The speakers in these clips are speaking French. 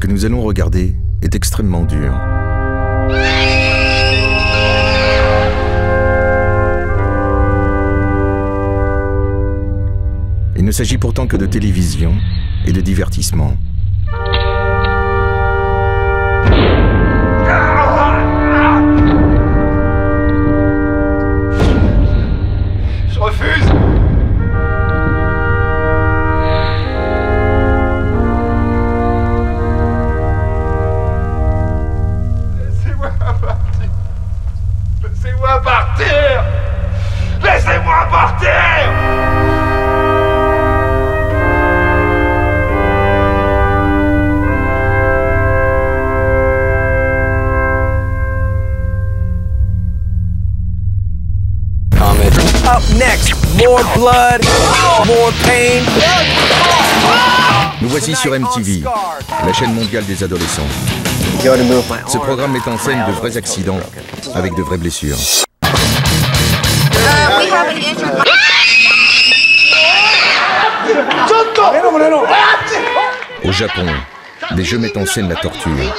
Ce que nous allons regarder est extrêmement dur. Il ne s'agit pourtant que de télévision et de divertissement. Je refuse. Laissez-moi partir. Laissez-moi partir. Laissez-moi partir. Up next, more blood, more pain. Nous voici sur MTV, la chaîne mondiale des adolescents. Ce programme met en scène de vrais accidents avec de vraies blessures. Au Japon, des jeux mettent en scène la torture.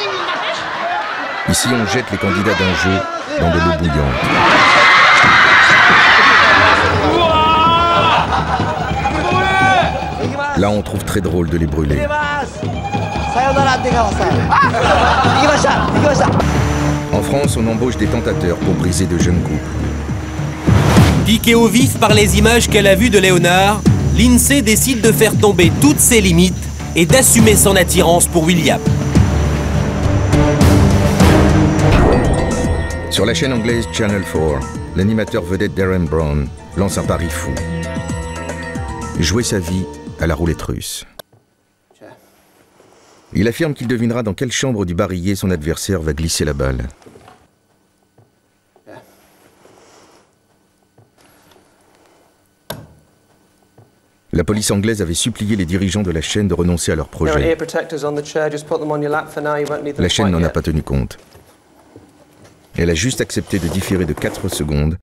Ici, on jette les candidats d'un jeu dans de l'eau bouillante. Là, on trouve très drôle de les brûler. En France, on embauche des tentateurs pour briser de jeunes couples. Piquée au vif par les images qu'elle a vues de Léonard, Lindsay décide de faire tomber toutes ses limites et d'assumer son attirance pour William. Sur la chaîne anglaise Channel 4, l'animateur vedette Darren Brown lance un pari fou. Jouer sa vie à la roulette russe. Il affirme qu'il devinera dans quelle chambre du barillet son adversaire va glisser la balle. La police anglaise avait supplié les dirigeants de la chaîne de renoncer à leur projet. La chaîne n'en a pas tenu compte. Elle a juste accepté de différer de 4 secondes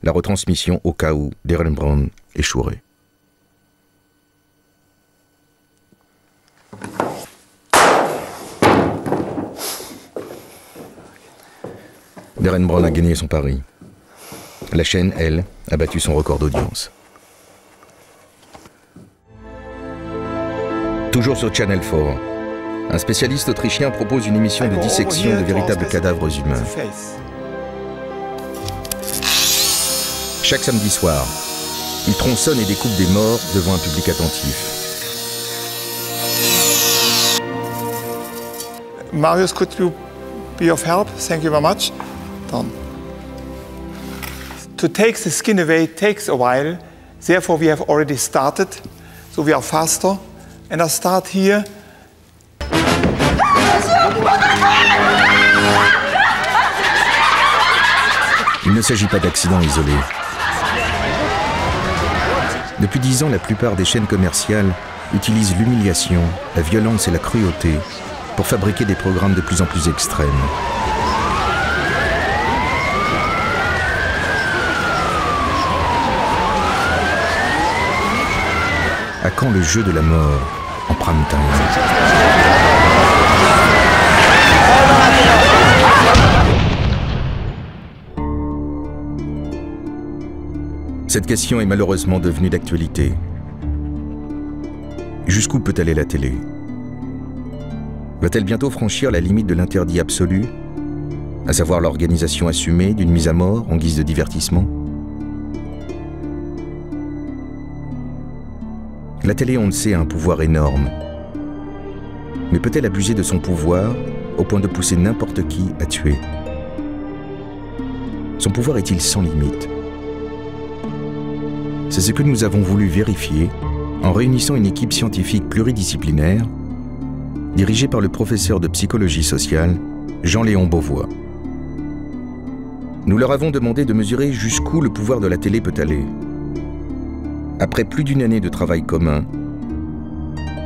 la retransmission au cas où Darren Brown échouerait. Darren Brown a gagné son pari. La chaîne, elle, a battu son record d'audience. Toujours sur Channel 4, un spécialiste autrichien propose une émission de dissection de véritables cadavres humains. Chaque samedi soir, il tronçonne et découpe des morts devant un public attentif. Marius, could you be of help? Thank you very much. Done. To take the skin away takes a while. Therefore, we have already started. So we are faster. And I start here. Il ne s'agit pas d'accidents isolés. Depuis 10 ans, la plupart des chaînes commerciales utilisent l'humiliation, la violence et la cruauté pour fabriquer des programmes de plus en plus extrêmes. À quand le jeu de la mort en prime time? Cette question est malheureusement devenue d'actualité. Jusqu'où peut aller la télé? Va-t-elle bientôt franchir la limite de l'interdit absolu, à savoir l'organisation assumée d'une mise à mort en guise de divertissement? La télé, on le sait, a un pouvoir énorme. Mais peut-elle abuser de son pouvoir au point de pousser n'importe qui à tuer? Son pouvoir est-il sans limite? C'est ce que nous avons voulu vérifier en réunissant une équipe scientifique pluridisciplinaire dirigée par le professeur de psychologie sociale, Jean-Léon Beauvois. Nous leur avons demandé de mesurer jusqu'où le pouvoir de la télé peut aller. Après plus d'une année de travail commun,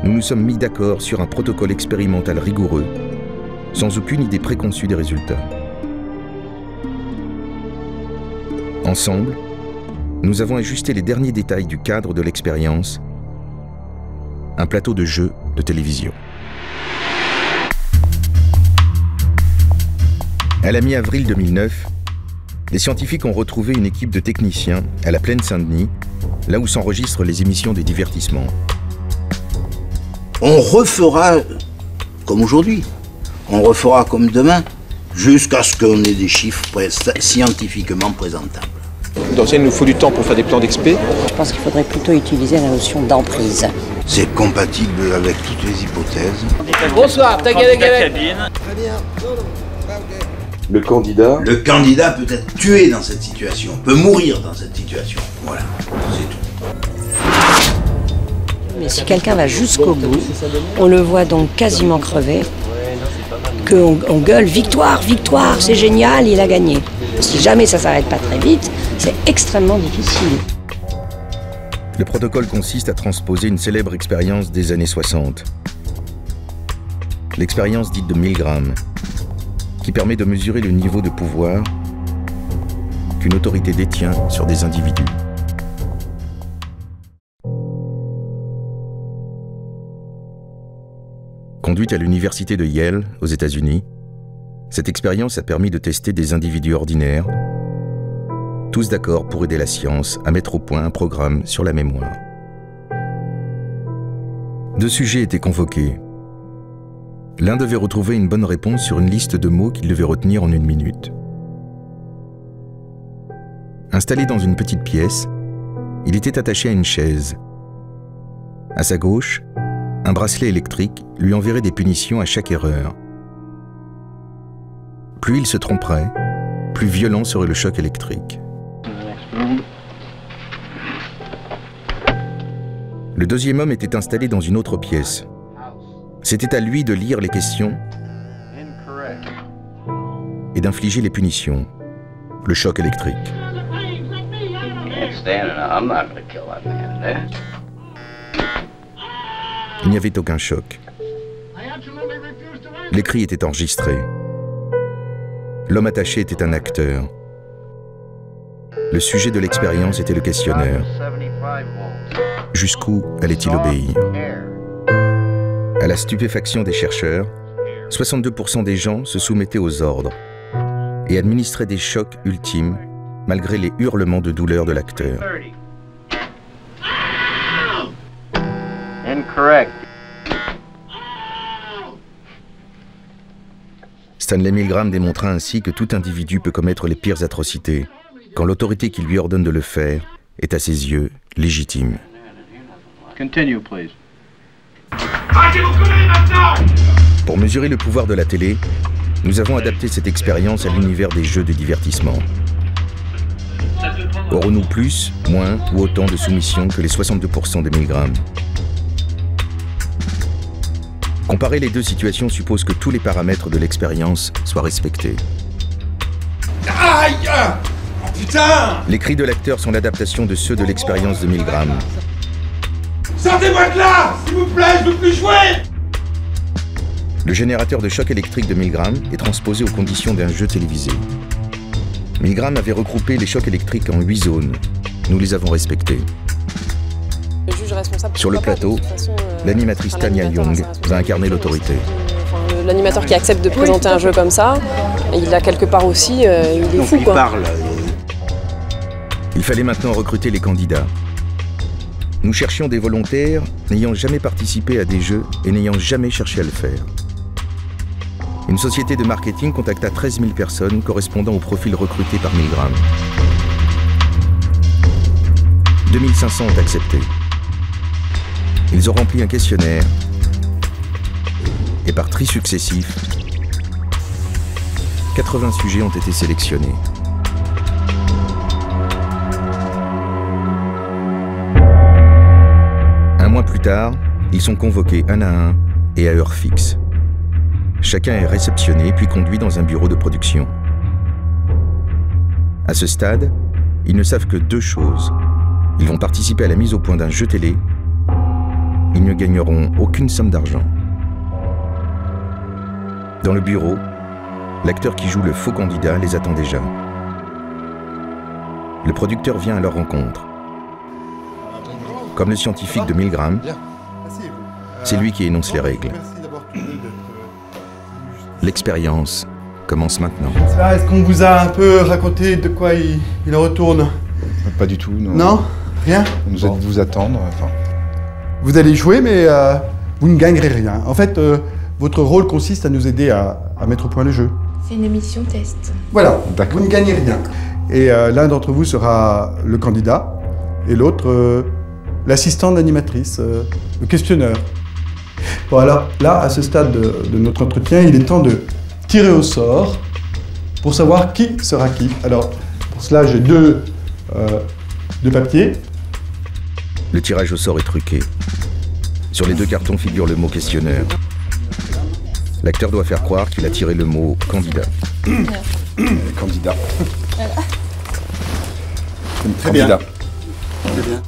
nous nous sommes mis d'accord sur un protocole expérimental rigoureux, sans aucune idée préconçue des résultats. Ensemble, nous avons ajusté les derniers détails du cadre de l'expérience, un plateau de jeu de télévision. À la mi-avril 2009, les scientifiques ont retrouvé une équipe de techniciens à la Plaine Saint-Denis, là où s'enregistrent les émissions des divertissements. On refera comme aujourd'hui, on refera comme demain, jusqu'à ce qu'on ait des chiffres scientifiquement présentables. Donc il nous faut du temps pour faire des plans d'expé. Je pense qu'il faudrait plutôt utiliser la notion d'emprise. C'est compatible avec toutes les hypothèses. Bonsoir, ta cabine. Le candidat peut être tué dans cette situation, peut mourir dans cette situation. Voilà, c'est tout. Mais si quelqu'un va jusqu'au bout, on le voit donc quasiment crever, qu'on gueule « Victoire, victoire, c'est génial, il a gagné ». Si jamais ça s'arrête pas très vite, c'est extrêmement difficile. Le protocole consiste à transposer une célèbre expérience des années 60. L'expérience dite de Milgram, qui permet de mesurer le niveau de pouvoir qu'une autorité détient sur des individus. Conduite à l'université de Yale, aux États-Unis, cette expérience a permis de tester des individus ordinaires, tous d'accord pour aider la science à mettre au point un programme sur la mémoire. 2 sujets étaient convoqués. L'un devait retrouver une bonne réponse sur une liste de mots qu'il devait retenir en 1 minute. Installé dans une petite pièce, il était attaché à une chaise. À sa gauche, un bracelet électrique lui enverrait des punitions à chaque erreur. Plus il se tromperait, plus violent serait le choc électrique. Le deuxième homme était installé dans une autre pièce. C'était à lui de lire les questions et d'infliger les punitions, le choc électrique. Il n'y avait aucun choc. Les cris étaient enregistrés. L'homme attaché était un acteur. Le sujet de l'expérience était le questionnaire. Jusqu'où allait-il obéir? À la stupéfaction des chercheurs, 62% des gens se soumettaient aux ordres et administraient des chocs ultimes malgré les hurlements de douleur de l'acteur. Stanley Milgram démontra ainsi que tout individu peut commettre les pires atrocités quand l'autorité qui lui ordonne de le faire est à ses yeux légitime. Continue, please. Pour mesurer le pouvoir de la télé, nous avons adapté cette expérience à l'univers des jeux de divertissement. Aurons-nous plus, moins ou autant de soumission que les 62% de Milgram? Comparer les 2 situations suppose que tous les paramètres de l'expérience soient respectés. Aïe! Oh putain! Les cris de l'acteur sont l'adaptation de ceux de l'expérience de Milgram. Sortez-moi de là! S'il vous plaît, je veux plus jouer! Le générateur de choc électrique de Milgram est transposé aux conditions d'un jeu télévisé. Milgram avait regroupé les chocs électriques en 8 zones. Nous les avons respectées. Sur le plateau, l'animatrice Tanya Young va incarner l'autorité. L'animateur qui accepte de présenter un jeu comme ça, il a quelque part aussi, il est fou quoi. Il fallait maintenant recruter les candidats. Nous cherchions des volontaires n'ayant jamais participé à des jeux et n'ayant jamais cherché à le faire. Une société de marketing contacta 13 000 personnes correspondant au profil recruté par Milgram. 2500 ont accepté. Ils ont rempli un questionnaire et par tri successif, 80 sujets ont été sélectionnés. Un mois plus tard, ils sont convoqués un à un et à heure fixe. Chacun est réceptionné puis conduit dans un bureau de production. À ce stade, ils ne savent que 2 choses. Ils vont participer à la mise au point d'un jeu télé. Ils ne gagneront aucune somme d'argent. Dans le bureau, l'acteur qui joue le faux candidat les attend déjà. Le producteur vient à leur rencontre. Comme le scientifique de Milgram, c'est lui qui énonce les règles. L'expérience commence maintenant. Est-ce qu'on vous a un peu raconté de quoi il retourne? Pas du tout, non. Non? Rien? On nous a dit de vous attendre. Enfin... Vous allez jouer, mais vous ne gagnerez rien. En fait, votre rôle consiste à nous aider à mettre au point le jeu. C'est une émission test. Voilà, vous ne gagnez rien. Et l'un d'entre vous sera le candidat, et l'autre, l'assistant d'animatrice, le questionneur. Bon alors, là, à ce stade de notre entretien, il est temps de tirer au sort pour savoir qui sera qui. Alors, pour cela, j'ai deux papiers. Le tirage au sort est truqué. Sur les 2 cartons figure le mot questionneur. L'acteur doit faire croire qu'il a tiré le mot candidat. Candidat. Voilà. Très bien. Très bien.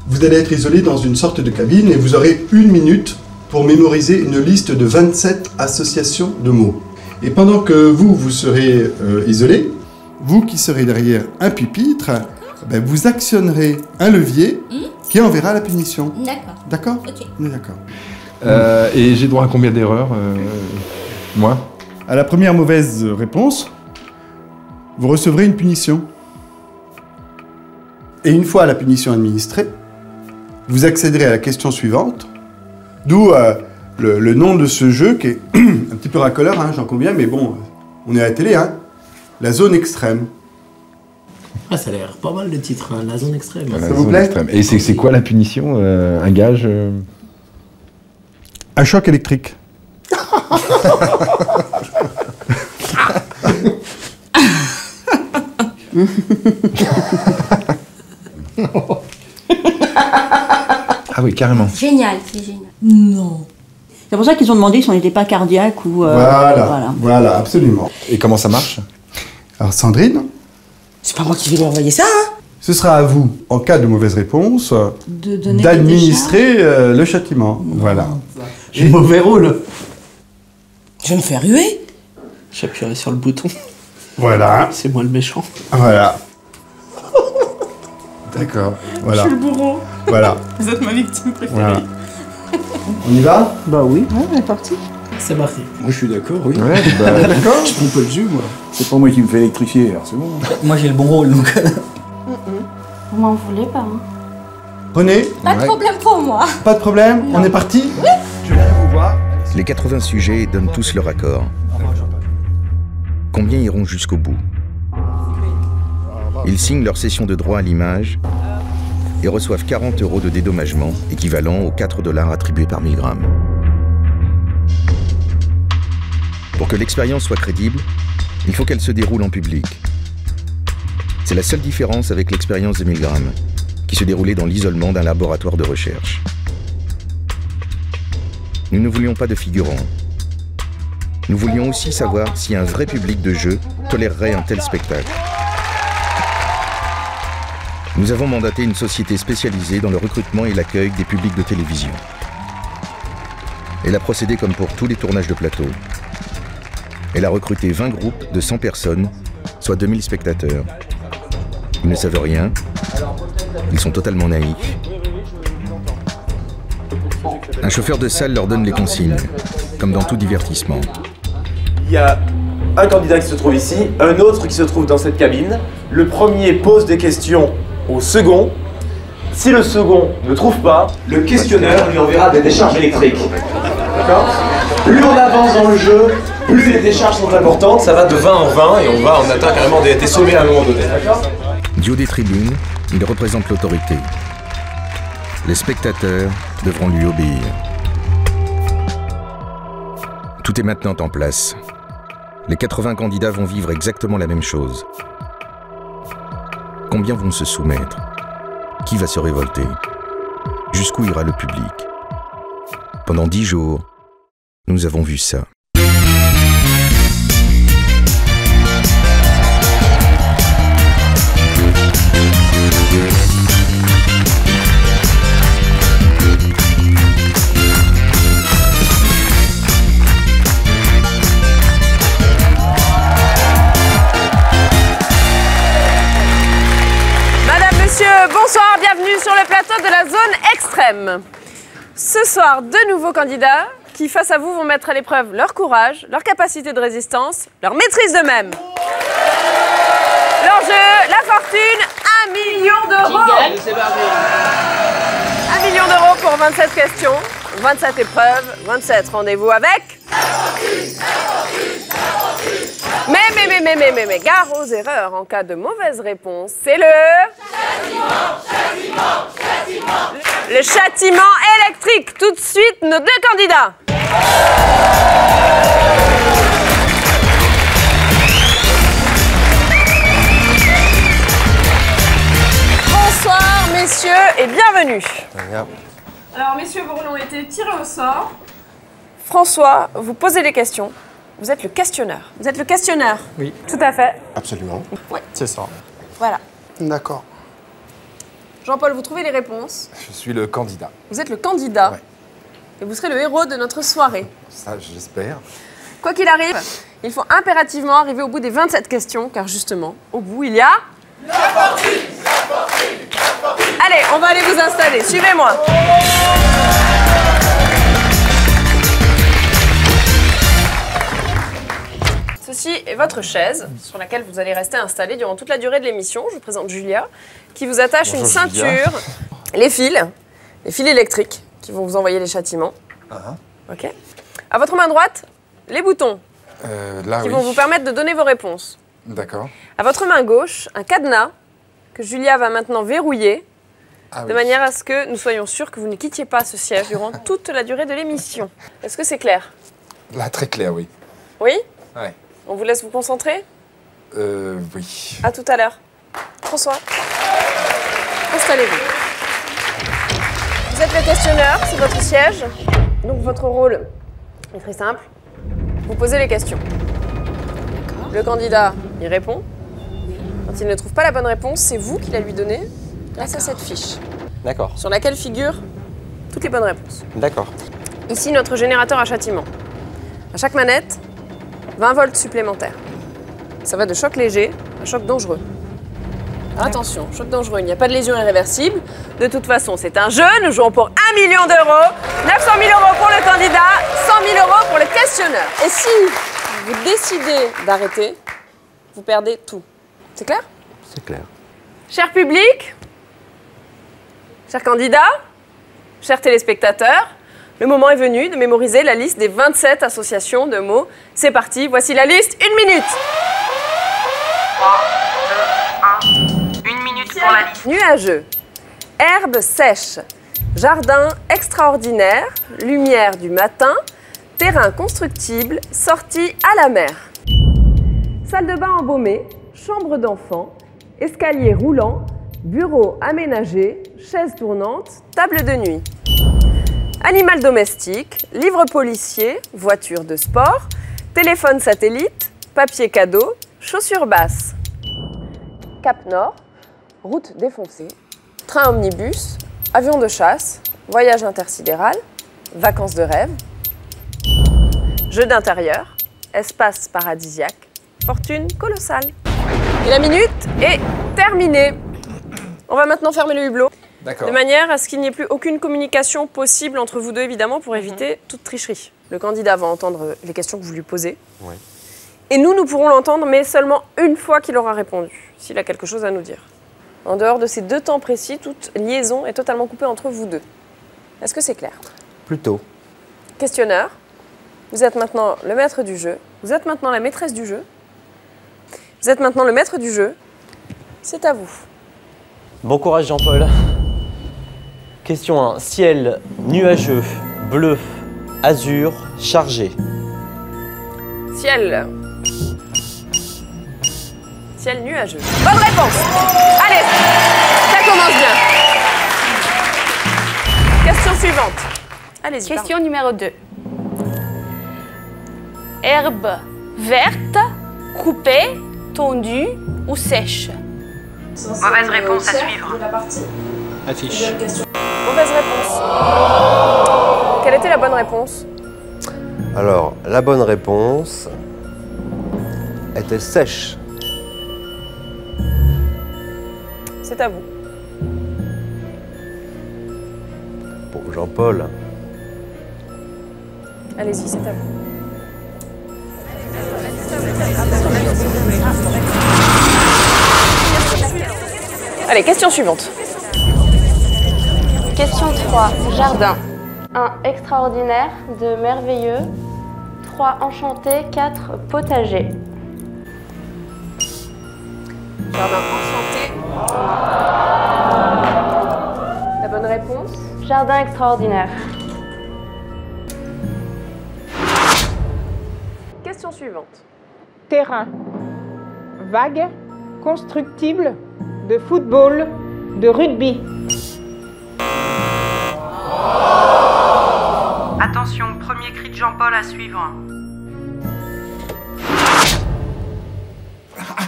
Vous allez être isolé dans une sorte de cabine et vous aurez 1 minute pour mémoriser une liste de 27 associations de mots. Et pendant que vous serez isolé, vous qui serez derrière un pupitre, ben vous actionnerez un levier qui enverra la punition. D'accord. D'accord? Ok. On est d'accord. Et j'ai droit à combien d'erreurs, moi? À la première mauvaise réponse, vous recevrez une punition. Et une fois la punition administrée, vous accéderez à la question suivante, d'où le nom de ce jeu qui est un petit peu racoleur, hein, j'en conviens, mais bon, on est à la télé, hein. La zone extrême. Ah, ça a l'air pas mal le titre, hein, la zone extrême. Ça vous plaît? Et c'est quoi la punition? Un gage? Un choc électrique. Ah oui, carrément. Génial, c'est génial. Non. C'est pour ça qu'ils ont demandé si on n'était pas cardiaque ou... Voilà, absolument. Et comment ça marche? Alors Sandrine? C'est pas moi qui vais lui envoyer ça, hein? Ce sera à vous, en cas de mauvaise réponse, d'administrer le châtiment. Voilà. J'ai mauvais rôle. Je vais me faire ruer. J'appuierai sur le bouton. Voilà. C'est moi le méchant. Voilà. D'accord. Voilà. Je suis le bourreau. Voilà. Vous êtes ma victime préférée. Voilà. On y va? Bah oui, on est parti. C'est parti. Moi je suis d'accord, oui. Ouais, bah, d'accord. Je pompe le jus, moi. C'est pas moi qui me fais électrifier, alors c'est bon. Moi j'ai le bon rôle, donc... Vous m'en voulez pas, hein? René? Pas de problème pour moi. Pas de problème? Non. On est parti? Oui. Je viens vous voir. Les 80 sujets donnent tous leur accord. Combien iront jusqu'au bout? Ils signent leur cession de droit à l'image et reçoivent 40 € de dédommagement, équivalent aux 4 $ attribués par 1000 grammes. Pour que l'expérience soit crédible, il faut qu'elle se déroule en public. C'est la seule différence avec l'expérience des 1000 grammes, qui se déroulait dans l'isolement d'un laboratoire de recherche. Nous ne voulions pas de figurants. Nous voulions aussi savoir si un vrai public de jeu tolérerait un tel spectacle. Nous avons mandaté une société spécialisée dans le recrutement et l'accueil des publics de télévision. Elle a procédé comme pour tous les tournages de plateau. Elle a recruté 20 groupes de 100 personnes, soit 2000 spectateurs. Ils ne savent rien, ils sont totalement naïfs. Un chauffeur de salle leur donne les consignes, comme dans tout divertissement. Il y a un candidat qui se trouve ici, un autre qui se trouve dans cette cabine. Le premier pose des questions au second. Si le second ne trouve pas, le questionneur lui enverra des décharges électriques. D'accord? Plus on avance dans le jeu, plus les décharges sont importantes, ça va de 20 en 20 et on atteint carrément des sommets à un moment donné. D'accord? Du haut des tribunes, il représente l'autorité. Les spectateurs devront lui obéir. Tout est maintenant en place. Les 80 candidats vont vivre exactement la même chose. Combien vont se soumettre? Qui va se révolter? Jusqu'où ira le public? Pendant 10 jours, nous avons vu ça. Bonsoir, bienvenue sur le plateau de la zone extrême. Ce soir, deux nouveaux candidats qui, face à vous, vont mettre à l'épreuve leur courage, leur capacité de résistance, leur maîtrise d'eux-mêmes. L'enjeu, la fortune, 1 million d'euros. 1 million d'euros pour 27 questions, 27 épreuves, 27 rendez-vous avec... Mais, gare aux erreurs. En cas de mauvaise réponse, c'est le châtiment électrique. Tout de suite, nos deux candidats. Bonsoir, messieurs, et bienvenue. Alors, messieurs, vos rôles ont été tirés au sort. François, vous posez des questions. Vous êtes le questionneur. Vous êtes le questionneur. Oui. Tout à fait. Absolument. Oui. C'est ça. Voilà. D'accord. Jean-Paul, vous trouvez les réponses. Je suis le candidat. Vous êtes le candidat. Ouais. Et vous serez le héros de notre soirée. Ça, j'espère. Quoi qu'il arrive, il faut impérativement arriver au bout des 27 questions, car justement, au bout, il y a... La fortune. Allez, on va aller vous installer. Suivez-moi. Ceci est votre chaise sur laquelle vous allez rester installé durant toute la durée de l'émission. Je vous présente Julia, qui vous attache une ceinture, les fils électriques qui vont vous envoyer les châtiments. Ok. À votre main droite, les boutons qui vont vous permettre de donner vos réponses. D'accord. À votre main gauche, un cadenas que Julia va maintenant verrouiller de manière à ce que nous soyons sûrs que vous ne quittiez pas ce siège durant toute la durée de l'émission. Est-ce que c'est clair? Là, très clair, oui. Oui? Ouais. On vous laisse vous concentrer? Oui. À tout à l'heure. François, installez-vous. Vous êtes le questionneur, c'est votre siège. Donc votre rôle est très simple. Vous posez les questions. Le candidat y répond. Quand il ne trouve pas la bonne réponse, c'est vous qui la lui donnez grâce à cette fiche. D'accord. Sur laquelle figurent toutes les bonnes réponses. D'accord. Ici, notre générateur à châtiment. À chaque manette, 20 volts supplémentaires. Ça va de choc léger à choc dangereux. Attention, choc dangereux, il n'y a pas de lésion irréversible. De toute façon, c'est un jeu. Nous jouons pour 1 million d'euros, 900 000 euros pour le candidat, 100 000 euros pour le questionneur. Et si vous décidez d'arrêter, vous perdez tout. C'est clair? C'est clair. Cher public, chers candidats, chers téléspectateurs, le moment est venu de mémoriser la liste des 27 associations de mots. C'est parti, voici la liste. 1 minute. 3, 2, 1. 1 minute pour la liste. Nuageux, herbe sèche, jardin extraordinaire, lumière du matin, terrain constructible, sortie à la mer. Salle de bain embaumée, chambre d'enfant, escalier roulant, bureau aménagé, chaise tournante, table de nuit. Animal domestique, livre policier, voiture de sport, téléphone satellite, papier cadeau, chaussures basses. Cap Nord, route défoncée, train omnibus, avion de chasse, voyage intersidéral, vacances de rêve, jeu d'intérieur, espace paradisiaque, fortune colossale. Et la minute est terminée. On va maintenant fermer le hublot. De manière à ce qu'il n'y ait plus aucune communication possible entre vous deux, évidemment, pour éviter toute tricherie. Le candidat va entendre les questions que vous lui posez. Ouais. Et nous pourrons l'entendre, mais seulement une fois qu'il aura répondu, s'il a quelque chose à nous dire. En dehors de ces 2 temps précis, toute liaison est totalement coupée entre vous deux. Est-ce que c'est clair? Plutôt. Questionneur, vous êtes maintenant le maître du jeu. Vous êtes maintenant la maîtresse du jeu. Vous êtes maintenant le maître du jeu. C'est à vous. Bon courage Jean-Paul. Question 1. Ciel nuageux, bleu, azur, chargé. Ciel. Ciel nuageux. Bonne réponse. Allez, ça commence bien. Question suivante. Allez-y. Question numéro 2. Herbe verte, coupée, tondue ou sèche? Mauvaise réponse à suivre. Affiche. Mauvaise réponse. Quelle était la bonne réponse? Alors, la bonne réponse était sèche. C'est à vous. Pour Jean-Paul. Allez-y, c'est à vous. Allez, question suivante. Question 3. Jardin. 1. Extraordinaire. 2. Merveilleux. 3. Enchanté. 4. Potager. Jardin enchanté. La bonne réponse? Jardin extraordinaire. Question suivante. Terrain. Vague, constructible, de football, de rugby. Attention, premier cri de Jean-Paul à suivre.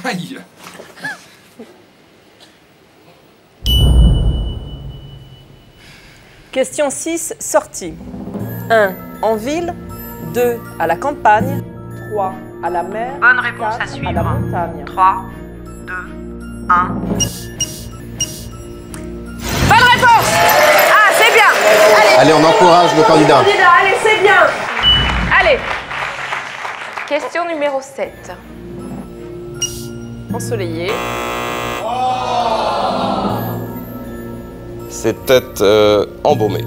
Aïe! Question 6, sortie. 1. En ville. 2. À la campagne. 3. À la mer. Bonne réponse 4, à suivre. À la montagne. 3, 2, 1. Bonne réponse! Ah, c'est bien! Allez, on encourage le candidat. Allez, c'est bien! Allez! Question numéro 7. Ensoleillé. C'était embaumé.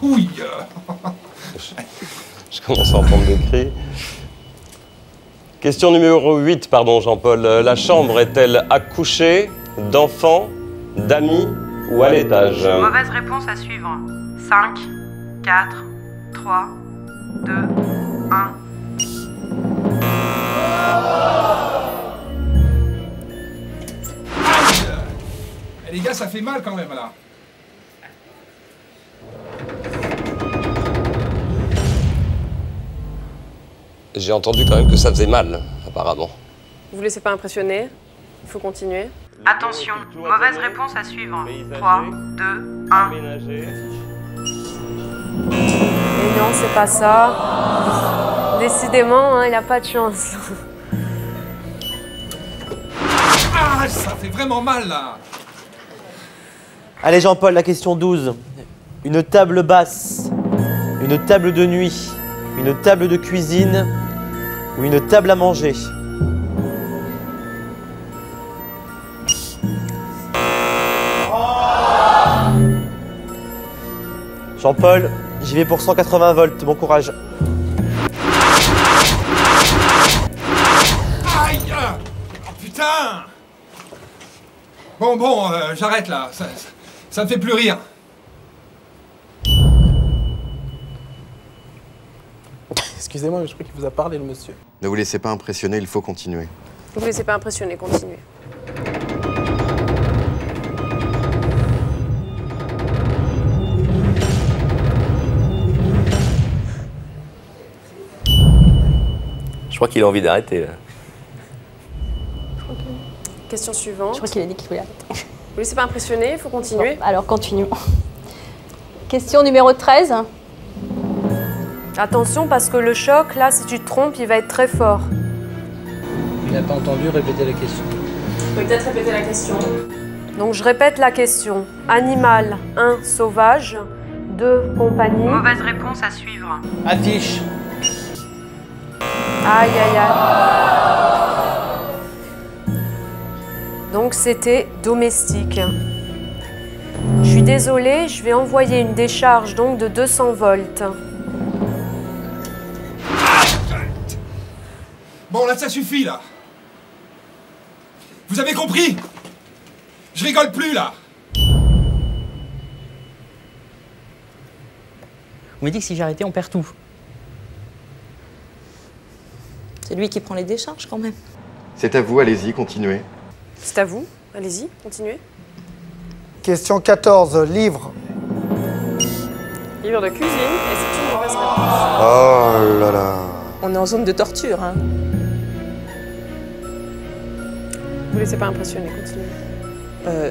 Oui. Je commence à entendre des cris. Question numéro 8, pardon Jean-Paul. La chambre est-elle à coucher, d'enfants, d'amis ou à l'étage? Mauvaise réponse à suivre. 5, 4, 3, 2, 1. Eh, les gars, ça fait mal quand même là. J'ai entendu quand même que ça faisait mal, apparemment. Vous vous laissez pas impressionner? Il faut continuer. Attention, mauvaise réponse à suivre. 3, 2, 1. Et non, c'est pas ça. Décidément, hein, il a pas de chance. Ah, ça fait vraiment mal là. Allez Jean-Paul, la question 12. Une table basse, une table de nuit, une table de cuisine ou une table à manger? Jean-Paul, j'y vais pour 180 volts, bon courage. Aïe! Oh putain! Bon, j'arrête là. Ça me fait plus rire. Excusez-moi, mais je crois qu'il vous a parlé, le monsieur. Ne vous laissez pas impressionner, il faut continuer. Ne vous laissez pas impressionner, continuez. Je crois qu'il a envie d'arrêter, là. Question suivante. Je crois qu'il a dit qu'il voulait arrêter. Ne vous laissez pas impressionner, il faut continuer. Bon, alors continuons. Question numéro 13. Attention, parce que le choc, là, si tu te trompes, il va être très fort. Il n'a pas entendu répéter la question. Vous pouvez peut-être répéter la question. Donc, je répète la question. Animal, 1, sauvage. 2, compagnie. Mauvaise réponse à suivre. Affiche. Aïe, aïe, aïe. Donc, c'était domestique. Je suis désolée, je vais envoyer une décharge donc de 200 volts. Bon, là, ça suffit, là. Vous avez compris? Je rigole plus, là. On m'a dit que si j'arrêtais, on perd tout. C'est lui qui prend les décharges, quand même. C'est à vous, allez-y, continuez. C'est à vous, allez-y, continuez. Question 14, livre. Livre de cuisine, et c'est une mauvaise réponse. Oh là là. On est en zone de torture, hein. Ne vous laissez pas impressionner, continuez.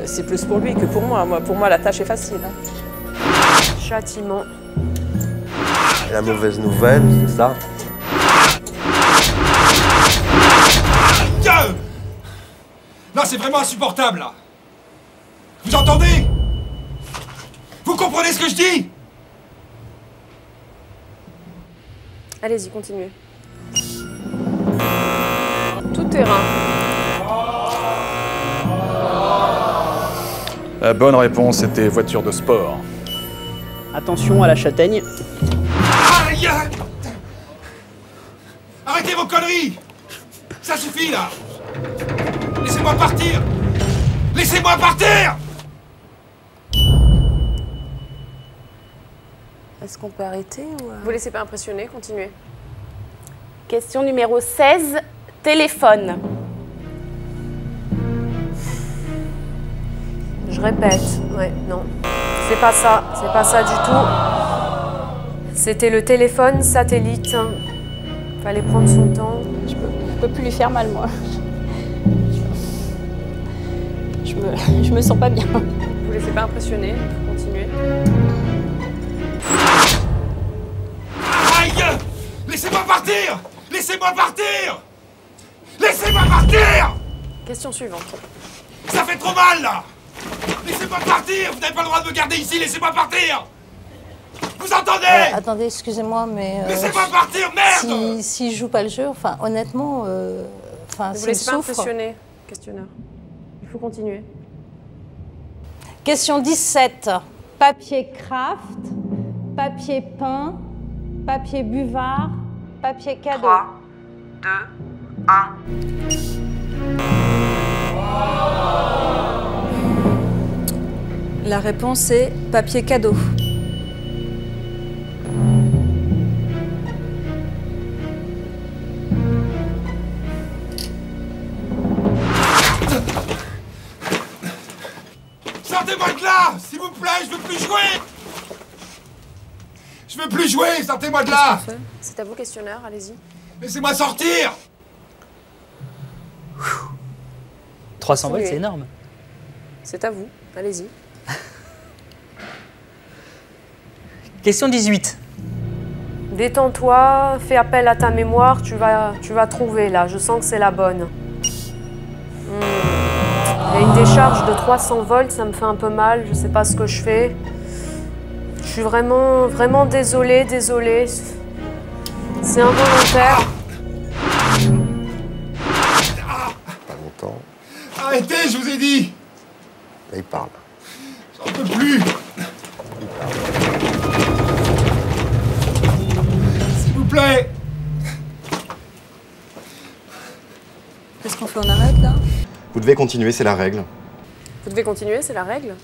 C'est plus pour lui que pour moi. Pour moi, la tâche est facile. Hein. Châtiment. Et la mauvaise nouvelle, c'est ça? Là, c'est vraiment insupportable, là. Vous entendez? comprenez ce que je dis? Allez-y, continuez. Tout terrain. La bonne réponse était voiture de sport. Attention à la châtaigne. Aïe! Arrêtez vos conneries! Ça suffit, là! Laissez-moi partir! Laissez-moi partir! Est-ce qu'on peut arrêter ou... Vous laissez pas impressionner, continuez. Question numéro 16, téléphone. Je répète, ouais, non. C'est pas ça du tout. C'était le téléphone satellite. Fallait prendre son temps. Je peux plus lui faire mal, moi. Je me sens pas bien. Vous laissez pas impressionner, continuez. Aïe! Laissez-moi partir! Laissez-moi partir! Laissez-moi partir! Question suivante. Ça fait trop mal, là! Laissez-moi partir! Vous n'avez pas le droit de me garder ici, laissez-moi partir! Vous entendez? Attendez, excusez-moi, mais... Laissez-moi partir, merde! Si je joue pas le jeu, enfin, honnêtement, ne vous laissez pas impressionner, questionneur. Il faut continuer. Question 17. Papier craft, papier peint, papier buvard, papier cadeau. 3, 2, 1. La réponse est papier cadeau. Sortez-moi de là! S'il vous plaît, je veux plus jouer! Je veux plus jouer, sortez-moi de là! C'est à vous, questionneur, allez-y. Laissez-moi sortir! 300 volts, c'est énorme. C'est à vous, allez-y. Question 18. Détends-toi, fais appel à ta mémoire, tu vas trouver là, je sens que c'est la bonne. Il y a une décharge de 300 volts, ça me fait un peu mal, je sais pas ce que je fais. Je suis vraiment désolée. C'est involontaire. Pas longtemps. Arrêtez, je vous ai dit! Là, il parle. J'en peux plus! S'il vous plaît! Qu'est-ce qu'on fait? On arrête là? Vous devez continuer, c'est la règle. Vous devez continuer, c'est la règle.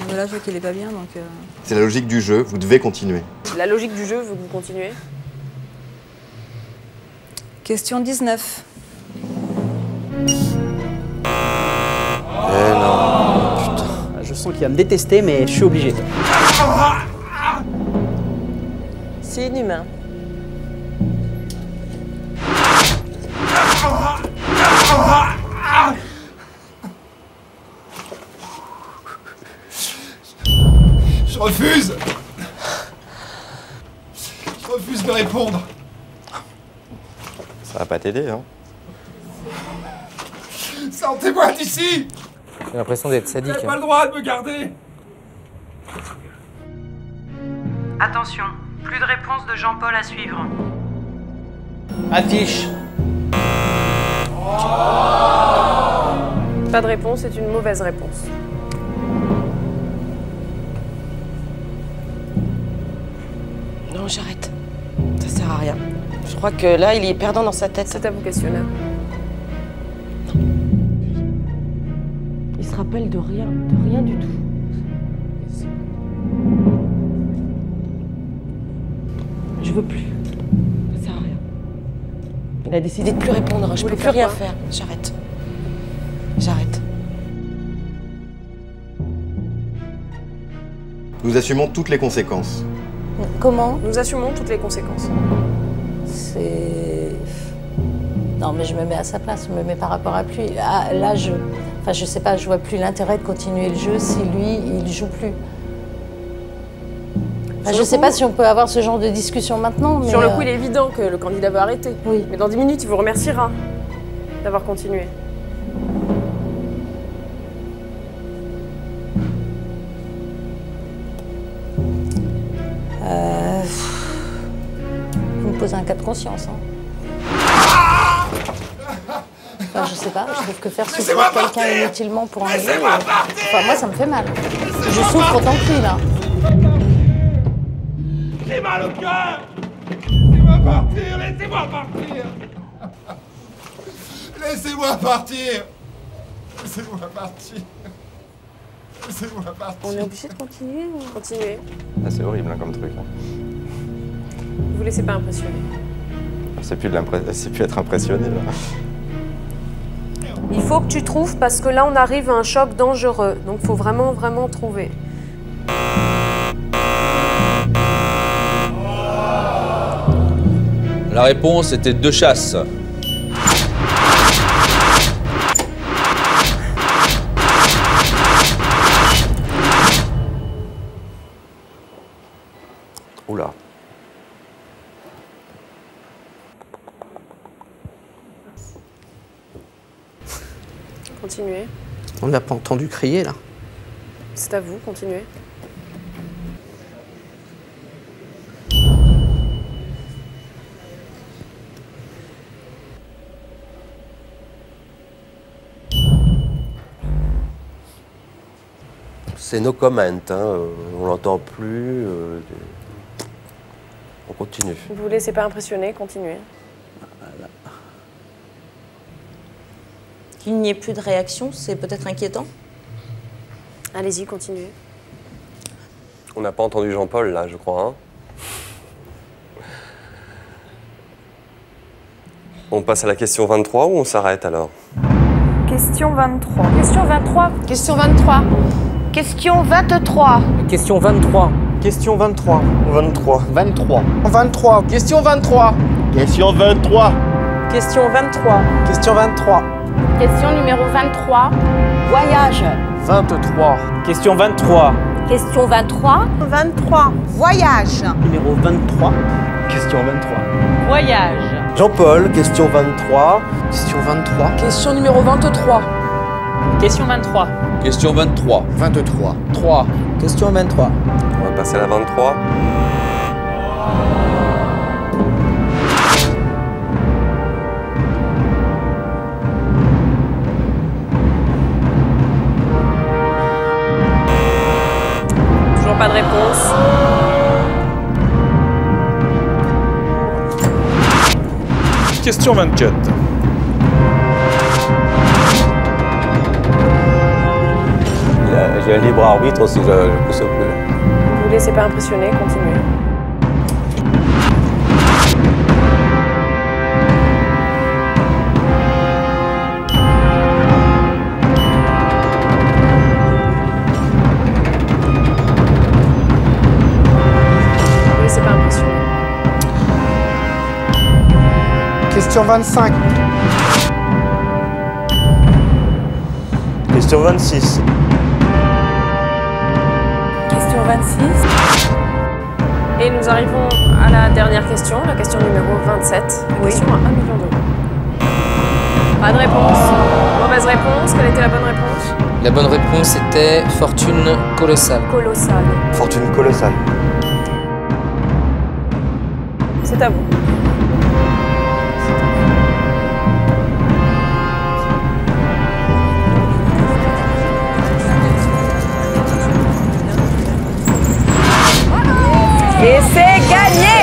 Mais là, je vois qu'il est pas bien, donc... C'est la logique du jeu, vous devez continuer. La logique du jeu veut que vous continuez. Question 19. Eh non, putain. Je sens qu'il va me détester, mais je suis obligé. C'est inhumain. Je refuse! Je refuse de répondre! Ça va pas t'aider, hein? Sortez-moi d'ici! J'ai l'impression d'être Vous sadique. n'avez pas le droit de me garder! Attention, plus de réponse de Jean-Paul à suivre. Affiche. Pas de réponse, c'est une mauvaise réponse. Non, j'arrête. Ça sert à rien. Je crois que là, il est perdant dans sa tête. C'est à vous, questionneur. Il se rappelle de rien du tout. Je veux plus. Ça sert à rien. Il a décidé de plus répondre. Je peux plus rien faire. J'arrête. J'arrête. Nous assumons toutes les conséquences. Comment? Nous assumons toutes les conséquences. C'est... Non, mais je me mets à sa place, je me mets par rapport à lui. Là, je sais pas, je vois plus l'intérêt de continuer le jeu si lui, il joue plus. Enfin, je sais pas si on peut avoir ce genre de discussion maintenant, mais... Sur le coup, il est évident que le candidat va arrêter. Oui. Mais dans 10 minutes, il vous remerciera d'avoir continué. poser un cas de conscience. Hein. Enfin, je sais pas, je trouve que faire souffrir quelqu'un inutilement pour un jeu... Enfin, moi, ça me fait mal. Je souffre autant que lui, là. J'ai mal au cœur. Laissez-moi partir, laissez-moi partir. Laissez-moi partir. Laissez-moi partir. Laissez-moi partir. On est obligé de continuer ou... Continuez. Ah, c'est horrible hein, comme truc. Hein. Vous laissez pas impressionner. C'est plus être impressionné là. Il faut que tu trouves parce que là on arrive à un choc dangereux. Donc il faut vraiment trouver. La réponse était 2 chasses. Oula. Continuez. On n'a pas entendu crier là. C'est à vous, continuez. C'est no comment, hein. On l'entend plus. On continue. Vous vous laissez pas impressionner, continuez. Voilà. Qu'il n'y ait plus de réaction, c'est peut-être inquiétant. Allez-y, continuez. On n'a pas entendu Jean-Paul là, je crois. Hein. On passe à la question 23 ou on s'arrête alors? Question 23. Question 23. Question 23. Question 23. Question 23. Question 23. 23. 23. 23. Question 23. Question 23. Question 23. Question 23. Question numéro 23. Voyage. 23. Question 23. Question 23. 23. Voyage. Numéro 23. Question 23. Voyage. Jean-Paul, question 23. Question 23. Question numéro 23. Question 23. Question 23. 23. 3. Question 23. On va passer à la 23. Toujours pas de réponse. Question 24. J'ai un libre arbitre si je pousse au plus. Ne vous laissez pas impressionner, continuez. Ne vous laissez pas impressionner. Question 25. Question 26. Question 26. Et nous arrivons à la dernière question, la question numéro 27. La question à 1 million d'euros. Pas de réponse. Mauvaise réponse. Quelle était la bonne réponse? La bonne réponse était fortune colossale. Colossale. Fortune colossale. C'est à vous. Et c'est gagné!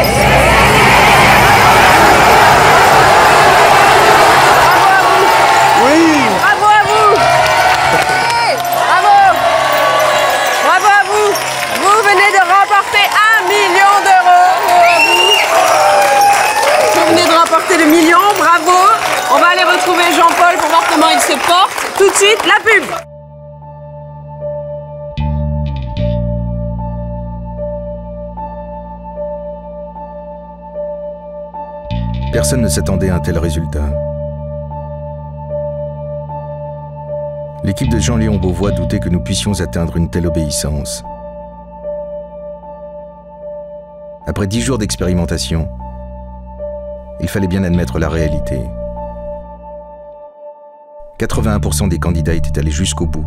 Bravo à vous! Bravo! Bravo à vous! Vous venez de remporter 1 million d'euros! Vous venez de remporter le million, bravo! On va aller retrouver Jean-Paul pour voir comment il se porte. Tout de suite, la pub! Personne ne s'attendait à un tel résultat. L'équipe de Jean-Léon Beauvois doutait que nous puissions atteindre une telle obéissance. Après 10 jours d'expérimentation, il fallait bien admettre la réalité. 81% des candidats étaient allés jusqu'au bout,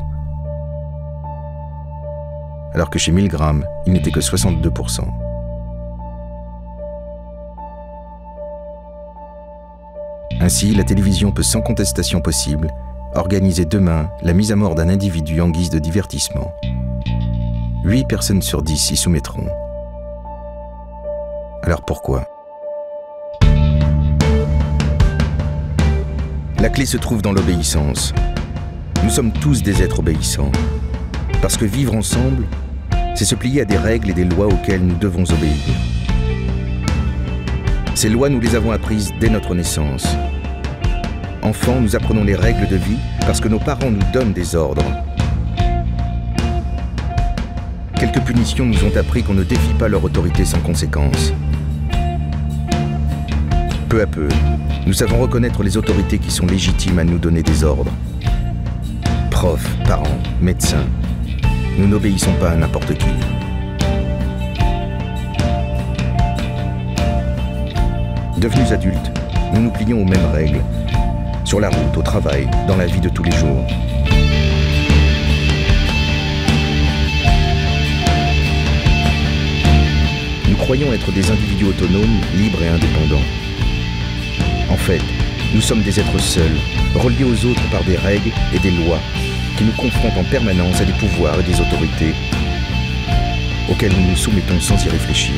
alors que chez Milgram, il n'était que 62%. Ainsi, la télévision peut sans contestation possible organiser demain la mise à mort d'un individu en guise de divertissement. 8 personnes sur 10 s'y soumettront. Alors pourquoi ? La clé se trouve dans l'obéissance. Nous sommes tous des êtres obéissants. Parce que vivre ensemble, c'est se plier à des règles et des lois auxquelles nous devons obéir. Ces lois, nous les avons apprises dès notre naissance. Enfants, nous apprenons les règles de vie parce que nos parents nous donnent des ordres. Quelques punitions nous ont appris qu'on ne défie pas leur autorité sans conséquence. Peu à peu, nous savons reconnaître les autorités qui sont légitimes à nous donner des ordres. Profs, parents, médecins, nous n'obéissons pas à n'importe qui. Devenus adultes, nous nous plions aux mêmes règles, sur la route, au travail, dans la vie de tous les jours. Nous croyons être des individus autonomes, libres et indépendants. En fait, nous sommes des êtres seuls, reliés aux autres par des règles et des lois qui nous confrontent en permanence à des pouvoirs et des autorités auxquels nous nous soumettons sans y réfléchir.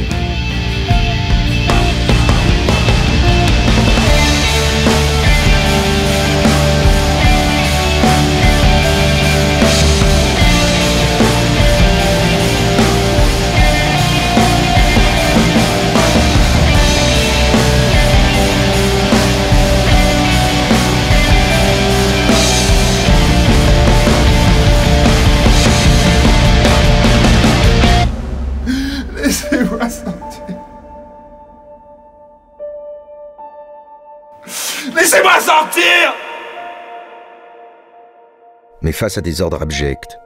Laissez-moi sortir. Laissez-moi sortir! Mais face à des ordres abjects,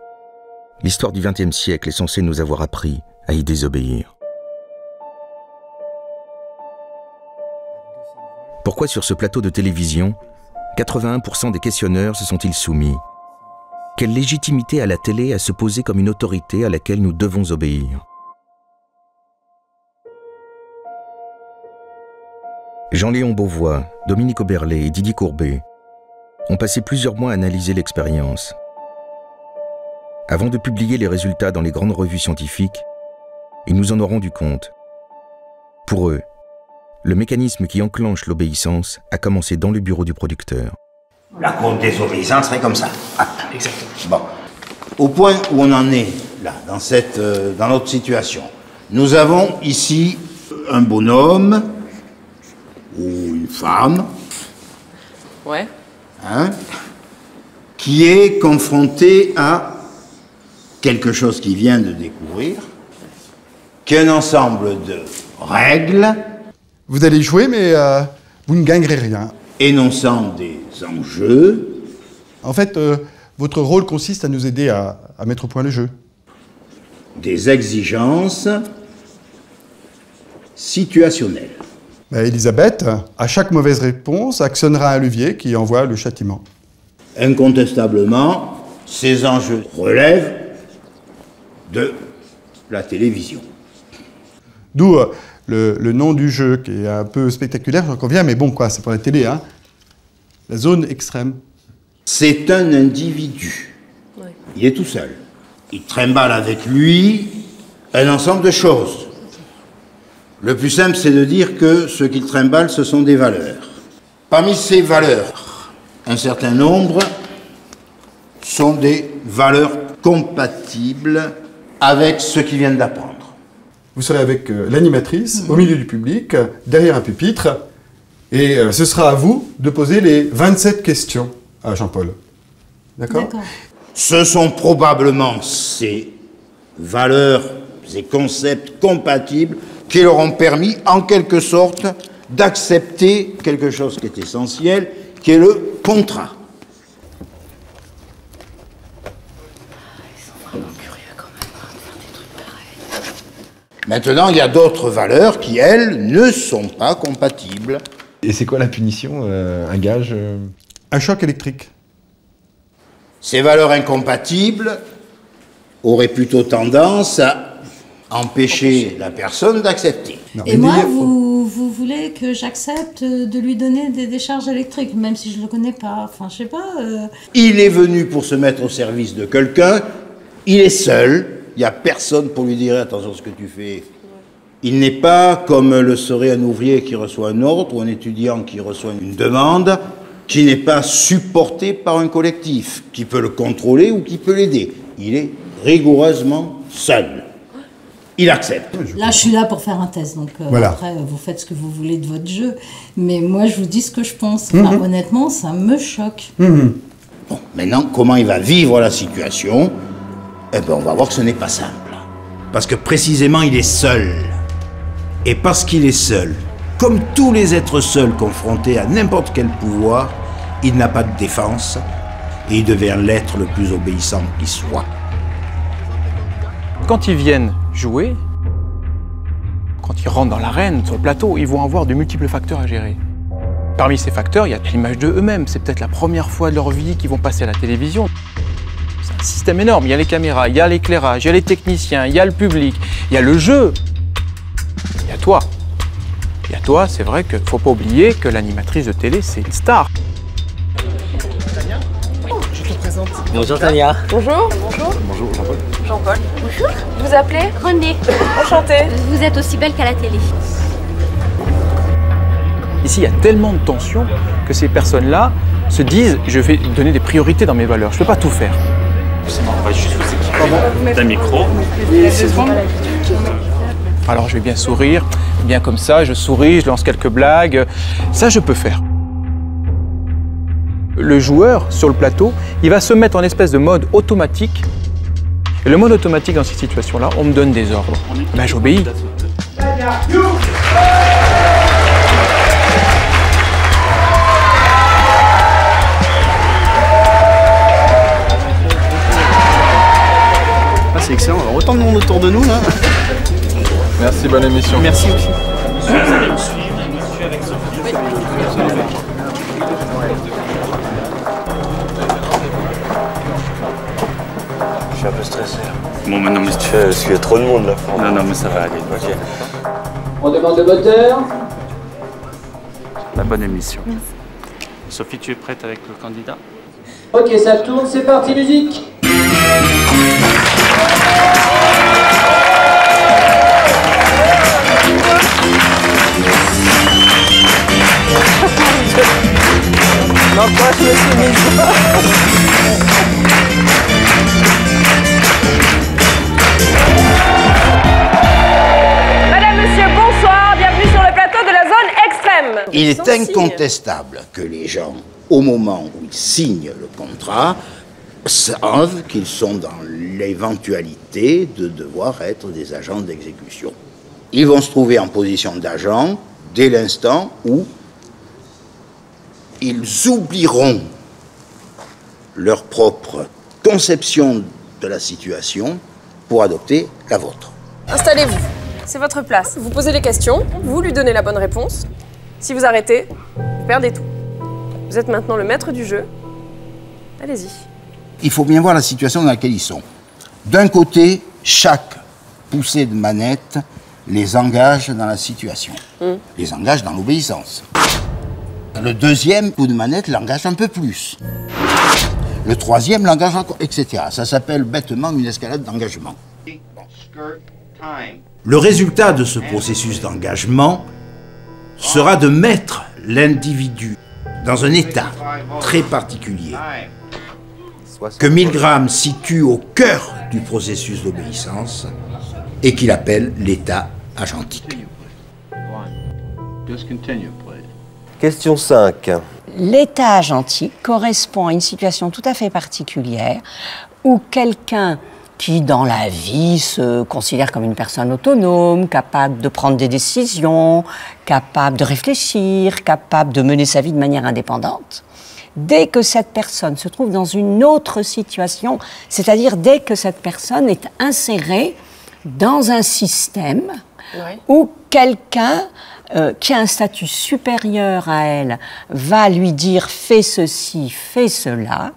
l'histoire du XXe siècle est censée nous avoir appris à y désobéir. Pourquoi sur ce plateau de télévision, 81% des questionneurs se sont-ils soumis? Quelle légitimité a la télé à se poser comme une autorité à laquelle nous devons obéir? Jean-Léon Beauvois, Dominique Oberlé et Didier Courbet ont passé plusieurs mois à analyser l'expérience. Avant de publier les résultats dans les grandes revues scientifiques, ils nous en ont rendu compte. Pour eux, le mécanisme qui enclenche l'obéissance a commencé dans le bureau du producteur. La courbe des obéissances serait comme ça. Ah. Exactement. Bon. Au point où on en est, là, dans notre situation, nous avons ici un bonhomme ou une femme, Ouais. hein, qui est confronté à quelque chose qu'il vient de découvrir, qu'un ensemble de règles. Vous allez jouer, mais vous ne gagnerez rien. Énonçant des enjeux. En fait, votre rôle consiste à nous aider à mettre au point le jeu. Des exigences situationnelles. Elisabeth, à chaque mauvaise réponse, actionnera un levier qui envoie le châtiment. Incontestablement, ces enjeux relèvent de la télévision. D'où le nom du jeu, qui est un peu spectaculaire, j'en conviens, mais bon, quoi, c'est pour la télé, hein. La zone extrême. C'est un individu. Ouais. Il est tout seul. Il trimballe avec lui un ensemble de choses. Le plus simple, c'est de dire que ce qu'il trimballe, ce sont des valeurs. Parmi ces valeurs, un certain nombre sont des valeurs compatibles avec ce qu'il vient d'apprendre. Vous serez avec l'animatrice, au milieu du public, derrière un pupitre, et ce sera à vous de poser les 27 questions à Jean-Paul. D'accord ? Ce sont probablement ces valeurs, ces concepts compatibles qui leur ont permis, en quelque sorte, d'accepter quelque chose qui est essentiel, qui est le contrat. Ils sont vraiment curieux quand même de faire des trucs pareils. Maintenant, il y a d'autres valeurs qui, elles, ne sont pas compatibles. Et c'est quoi la punition? Un gage? Un choc électrique. Ces valeurs incompatibles auraient plutôt tendance à empêcher la personne d'accepter. Et moi, vous vous voulez que j'accepte de lui donner des décharges électriques, même si je le connais pas. Enfin, je sais pas. Il est venu pour se mettre au service de quelqu'un, il est seul, il n'y a personne pour lui dire attention à ce que tu fais. Il n'est pas comme le serait un ouvrier qui reçoit un ordre ou un étudiant qui reçoit une demande, qui n'est pas supporté par un collectif, qui peut le contrôler ou qui peut l'aider. Il est rigoureusement seul. Il accepte. Là, je suis là pour faire un test, donc Voilà. après, vous faites ce que vous voulez de votre jeu. Mais moi, je vous dis ce que je pense. Enfin, honnêtement, ça me choque. Bon, maintenant, comment il va vivre la situation? Eh bien, on va voir que ce n'est pas simple. Parce que précisément, il est seul. Et parce qu'il est seul, comme tous les êtres seuls confrontés à n'importe quel pouvoir, il n'a pas de défense et il devient l'être le plus obéissant qui soit. Quand ils viennent jouer, quand ils rentrent dans l'arène, sur le plateau, ils vont avoir de multiples facteurs à gérer. Parmi ces facteurs, il y a l'image d'eux-mêmes. C'est peut-être la première fois de leur vie qu'ils vont passer à la télévision. C'est un système énorme. Il y a les caméras, il y a l'éclairage, il y a les techniciens, il y a le public, il y a le jeu. Il y a toi. Il y a toi, c'est vrai qu'il ne faut pas oublier que l'animatrice de télé, c'est une star. Je te présente. Bonjour Tania. Bonjour. Bonjour Jean-Paul. Jean-Paul. Bonjour. Vous vous appelez René. Enchantée. Vous êtes aussi belle qu'à la télé. Ici, il y a tellement de tensions que ces personnes-là se disent « je vais donner des priorités dans mes valeurs, je ne peux pas tout faire ». On va juste vous équiper d'un micro. Alors je vais bien sourire, bien comme ça, je souris, je lance quelques blagues. Ça, je peux faire. Le joueur, sur le plateau, il va se mettre en espèce de mode automatique. Et le mode automatique dans ces situations-là, on me donne des ordres. Ben, j'obéis. Ah, c'est excellent. Alors, autant de monde autour de nous, là. Merci, bonne émission. Merci aussi. Vous allez me suivre et me suivre avec Sophie. Je suis un peu stressé. Bon, maintenant, mais Parce qu'il y a trop de monde là. Non, non, mais ça va aller. Ok. On demande le moteur. La bonne émission. Sophie, tu es prête avec le candidat? Ok, ça tourne, c'est parti, musique. Non, quoi, je me suis mise. Madame, monsieur, bonsoir. Bienvenue sur le plateau de la zone extrême. Il est incontestable que les gens, au moment où ils signent le contrat, savent qu'ils sont dans l'éventualité de devoir être des agents d'exécution. Ils vont se trouver en position d'agent dès l'instant où ils oublieront leur propre conception de la situation pour adopter la vôtre. Installez-vous. C'est votre place. Vous posez les questions, vous lui donnez la bonne réponse. Si vous arrêtez, vous perdez tout. Vous êtes maintenant le maître du jeu. Allez-y. Il faut bien voir la situation dans laquelle ils sont. D'un côté, chaque poussée de manette les engage dans la situation, les engage dans l'obéissance. Le deuxième coup de manette l'engage un peu plus. Le troisième l'engage encore, etc. Ça s'appelle bêtement une escalade d'engagement. Le résultat de ce processus d'engagement sera de mettre l'individu dans un état très particulier que Milgram situe au cœur du processus d'obéissance et qu'il appelle l'état agentique. Question 5. L'état agentique correspond à une situation tout à fait particulière où quelqu'un qui, dans la vie, se considère comme une personne autonome, capable de prendre des décisions, capable de réfléchir, capable de mener sa vie de manière indépendante, dès que cette personne se trouve dans une autre situation, c'est-à-dire dès que cette personne est insérée dans un système où quelqu'un qui a un statut supérieur à elle va lui dire « fais ceci, fais cela »,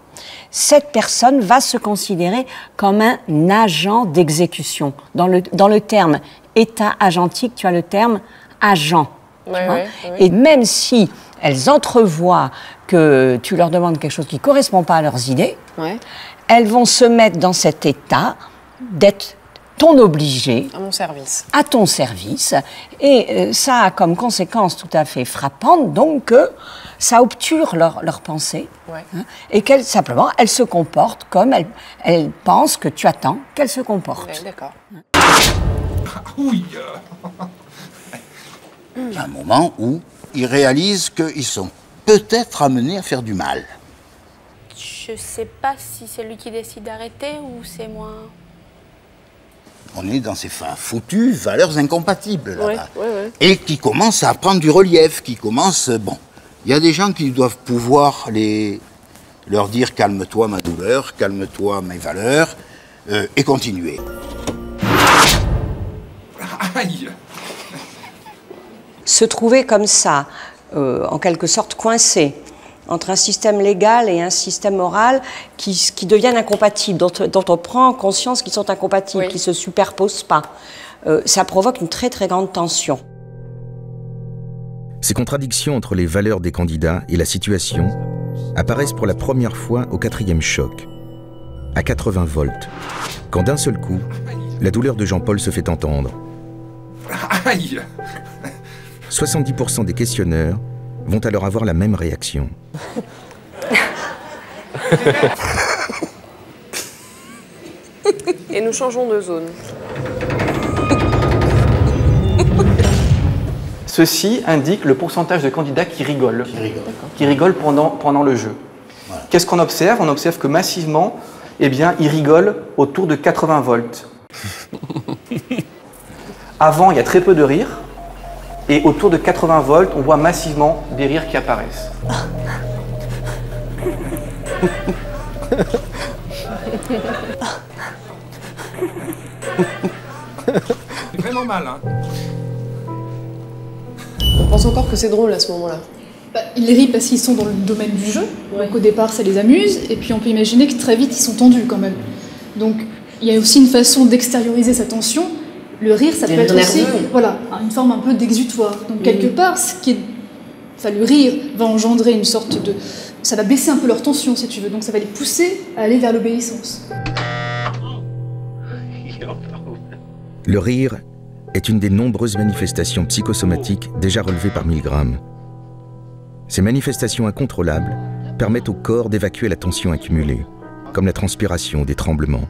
cette personne va se considérer comme un agent d'exécution. Dans le terme état agentique, tu as le terme agent. Et même si elles entrevoient que tu leur demandes quelque chose qui ne correspond pas à leurs idées, elles vont se mettre dans cet état d'être ton obligé. À mon service. À ton service. Et ça a comme conséquence tout à fait frappante, donc, que ça obture leur pensée. Et qu'elles, simplement, elles se comportent comme elles pensent que tu attends qu'elles se comportent. D'accord. Oui. Il y a un moment où ils réalisent qu'ils sont peut-être amenés à faire du mal. Je sais pas si c'est lui qui décide d'arrêter ou c'est moi. On est dans ces foutues valeurs incompatibles là-bas. Et qui commencent à prendre du relief, qui commencent... Bon, il y a des gens qui doivent pouvoir leur dire « calme-toi ma douleur, calme-toi mes valeurs et continuer. Aïe. Se trouver comme ça, en quelque sorte coincé, entre un système légal et un système moral qui deviennent incompatibles, dont on prend conscience qu'ils sont incompatibles, qui ne se superposent pas. Ça provoque une très très grande tension. Ces contradictions entre les valeurs des candidats et la situation apparaissent pour la première fois au 4e choc, à 80 volts, quand d'un seul coup, la douleur de Jean-Paul se fait entendre. Aïe. 70% des questionneurs vont alors avoir la même réaction. Et nous changeons de zone. Ceci indique le pourcentage de candidats qui rigolent. Qui rigolent pendant le jeu. Voilà. Qu'est-ce qu'on observe? On observe que massivement, eh bien, ils rigolent autour de 80 volts. Avant, il y a très peu de rires. Et autour de 80 volts, on voit massivement des rires qui apparaissent. C'est vraiment mal, hein. On pense encore que c'est drôle à ce moment-là. Ils rient parce qu'ils sont dans le domaine du jeu, donc au départ ça les amuse, et puis on peut imaginer que très vite ils sont tendus quand même. Donc il y a aussi une façon d'extérioriser sa tension. Le rire, ça peut être aussi une forme un peu d'exutoire. Donc quelque part, le rire va engendrer une sorte de... Ça va baisser un peu leur tension, si tu veux. Donc ça va les pousser à aller vers l'obéissance. Le rire est une des nombreuses manifestations psychosomatiques déjà relevées par Milgram. Ces manifestations incontrôlables permettent au corps d'évacuer la tension accumulée, comme la transpiration ou des tremblements.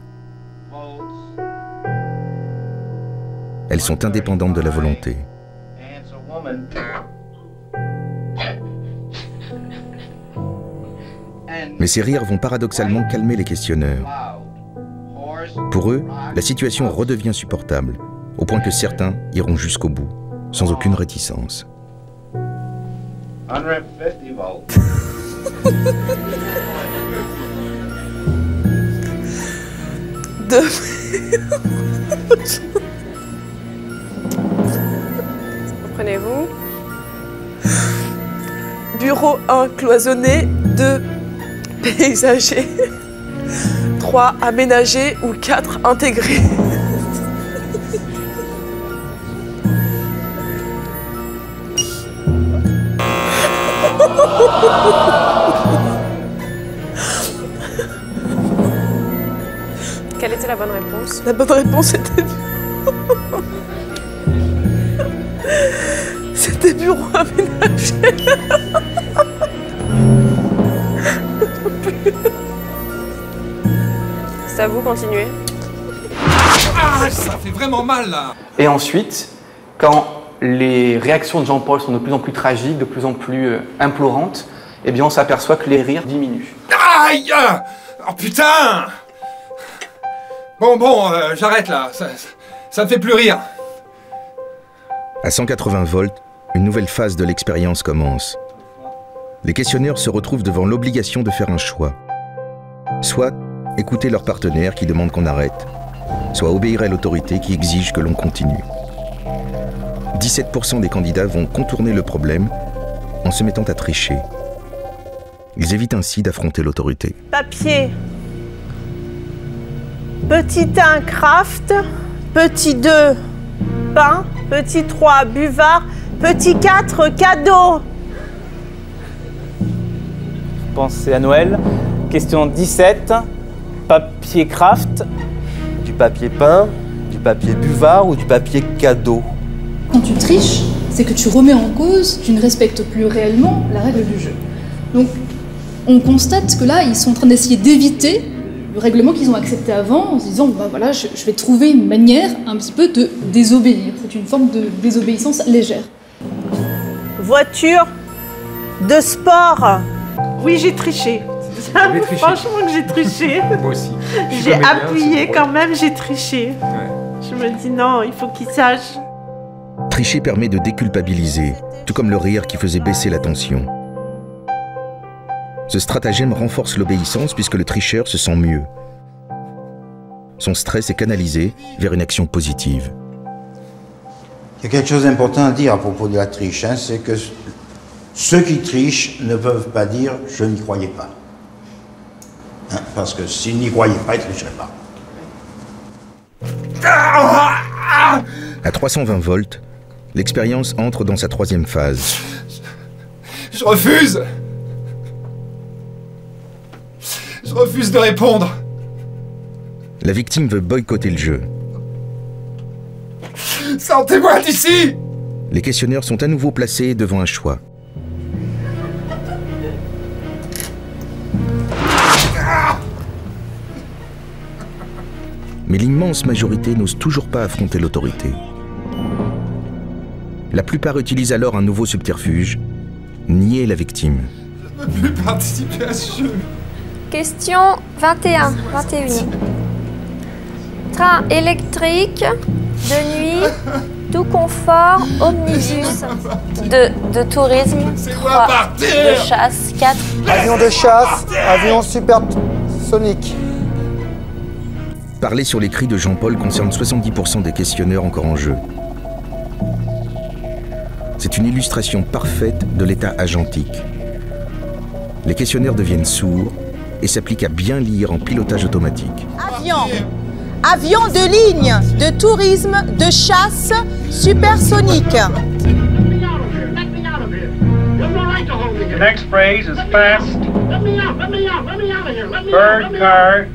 Elles sont indépendantes de la volonté. Mais ces rires vont paradoxalement calmer les questionneurs. Pour eux, la situation redevient supportable, au point que certains iront jusqu'au bout, sans aucune réticence. 150 volts. Reprenez-vous. Bureau 1 cloisonné, 2 paysager, 3 aménagé ou 4 intégré. Quelle était la bonne réponse? La bonne réponse était... C'était bureau aménagé. C'est à vous, continuez. Ah, ça fait vraiment mal, là. Et ensuite, quand les réactions de Jean-Paul sont de plus en plus tragiques, de plus en plus implorantes, eh bien on s'aperçoit que les rires diminuent. Aïe! Oh putain! Bon, j'arrête là, ça me fait plus rire. À 180 volts, une nouvelle phase de l'expérience commence. Les questionneurs se retrouvent devant l'obligation de faire un choix. Soit écouter leur partenaire qui demande qu'on arrête, soit obéir à l'autorité qui exige que l'on continue. 17% des candidats vont contourner le problème en se mettant à tricher. Ils évitent ainsi d'affronter l'autorité. Papier. Petit 1, craft. Petit 2, pain. Petit 3, buvard. Petit 4, cadeau. Pensez à Noël. Question 17. Papier craft. Du papier peint, du papier buvard ou du papier cadeau? Quand tu triches, c'est que tu remets en cause, tu ne respectes plus réellement la règle du jeu. Donc, on constate que là, ils sont en train d'essayer d'éviter le règlement qu'ils ont accepté avant, en se disant, bah voilà, je vais trouver une manière un petit peu de désobéir. C'est une forme de désobéissance légère. Voiture de sport. Oui, j'ai triché. Franchement que j'ai triché. Moi aussi. J'ai appuyé quand même, j'ai triché. Ouais. Je me dis non, il faut qu'il sache. Tricher permet de déculpabiliser, tout comme le rire qui faisait baisser la tension. Ce stratagème renforce l'obéissance puisque le tricheur se sent mieux. Son stress est canalisé vers une action positive. Il y a quelque chose d'important à dire à propos de la triche, hein, c'est que ceux qui trichent ne peuvent pas dire « je n'y croyais pas ». Hein, parce que s'ils n'y croyaient pas, ils ne tricheraient pas. À 320 volts, l'expérience entre dans sa troisième phase. Je refuse! Je refuse de répondre! La victime veut boycotter le jeu. Sortez-moi d'ici! Les questionneurs sont à nouveau placés devant un choix. Mais l'immense majorité n'ose toujours pas affronter l'autorité. La plupart utilisent alors un nouveau subterfuge, nier la victime. Je ne veux plus participer à ce jeu. Question 21. Train électrique, de nuit, tout confort, omnibus, de tourisme, 3, de chasse, 4. Avion de chasse, avion supersonique. Parler sur les cris de Jean-Paul concerne 70% des questionneurs encore en jeu. C'est une illustration parfaite de l'état agentique. Les questionneurs deviennent sourds et s'appliquent à bien lire en pilotage automatique. Avion de ligne, de tourisme, de chasse, supersonique. The next phrase is fast. Bird, car,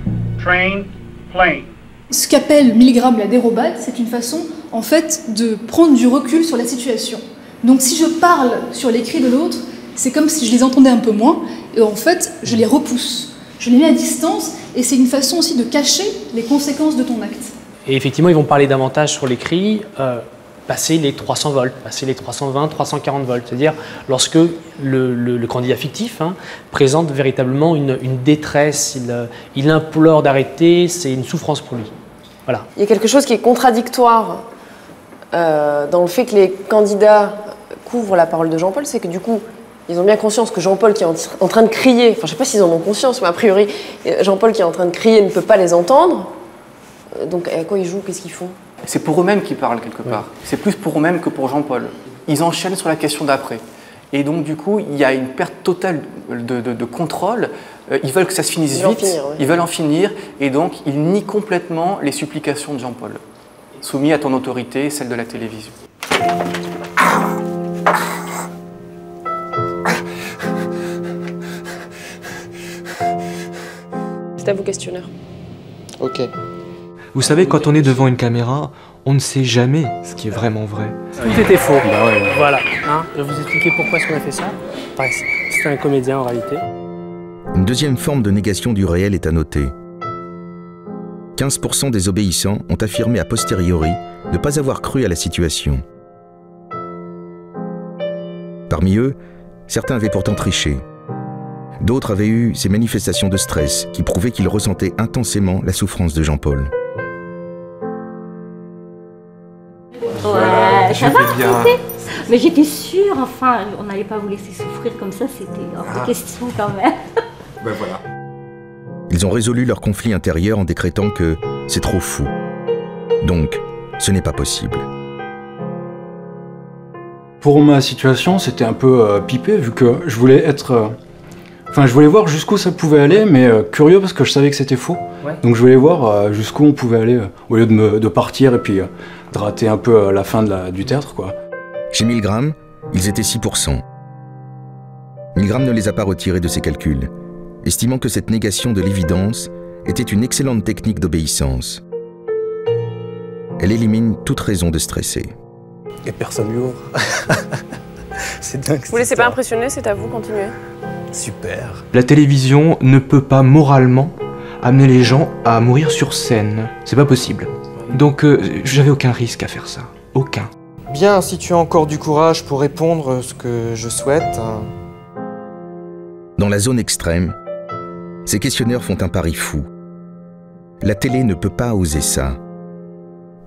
train, plane. Ce qu'appelle Milgram la dérobade, c'est une façon, en fait, de prendre du recul sur la situation. Donc si je parle sur les cris de l'autre, c'est comme si je les entendais un peu moins, et en fait, je les repousse. Je les mets à distance, et c'est une façon aussi de cacher les conséquences de ton acte. Et effectivement, ils vont parler davantage sur les cris, passer les 300 volts, passer les 320, 340 volts. C'est-à-dire lorsque le candidat fictif présente véritablement une détresse, il implore d'arrêter, c'est une souffrance pour lui. Voilà. Il y a quelque chose qui est contradictoire dans le fait que les candidats couvrent la parole de Jean-Paul, c'est que du coup, ils ont bien conscience que Jean-Paul qui est en train de crier, enfin je ne sais pas s'ils en ont conscience, mais a priori, Jean-Paul qui est en train de crier ne peut pas les entendre. Donc à quoi ils jouent, qu'est-ce qu'ils font? C'est pour eux-mêmes qu'ils parlent quelque part. C'est plus pour eux-mêmes que pour Jean-Paul. Ils enchaînent sur la question d'après. Et donc du coup, il y a une perte totale de contrôle. Ils veulent que ça se finisse vite, ils veulent en finir, et donc ils nient complètement les supplications de Jean-Paul, soumis à ton autorité, celle de la télévision. C'est à vous, questionneur. Ok. Vous savez, quand on est devant une caméra, on ne sait jamais ce qui est vraiment vrai. Tout était faux. Bah ouais. Voilà. Je vais vous expliquer pourquoi est-ce qu'on a fait ça. C'était un comédien en réalité. Une deuxième forme de négation du réel est à noter. 15% des obéissants ont affirmé a posteriori ne pas avoir cru à la situation. Parmi eux, certains avaient pourtant triché. D'autres avaient eu ces manifestations de stress qui prouvaient qu'ils ressentaient intensément la souffrance de Jean-Paul. Ouais, ça va, mais j'étais sûre, enfin, on n'allait pas vous laisser souffrir comme ça, c'était hors de question quand même. Ben voilà. Ils ont résolu leur conflit intérieur en décrétant que c'est trop fou. Donc, ce n'est pas possible. Pour ma situation, c'était un peu pipé, vu que je voulais être... Enfin, je voulais voir jusqu'où ça pouvait aller, mais curieux parce que je savais que c'était faux. Ouais. Donc je voulais voir jusqu'où on pouvait aller, au lieu de partir et puis de rater un peu la fin du théâtre, quoi. Chez Milgram, ils étaient 6%. Milgram ne les a pas retirés de ses calculs, estimant que cette négation de l'évidence était une excellente technique d'obéissance. Elle élimine toute raison de stresser. Et personne lui ouvre. C'est dingue. Vous laissez pas impressionner, c'est à vous, continuez. Super. La télévision ne peut pas moralement amener les gens à mourir sur scène. C'est pas possible. Donc j'avais aucun risque à faire ça. Aucun. Bien, si tu as encore du courage pour répondre ce que je souhaite. Dans la zone extrême, ces questionneurs font un pari fou. La télé ne peut pas oser ça.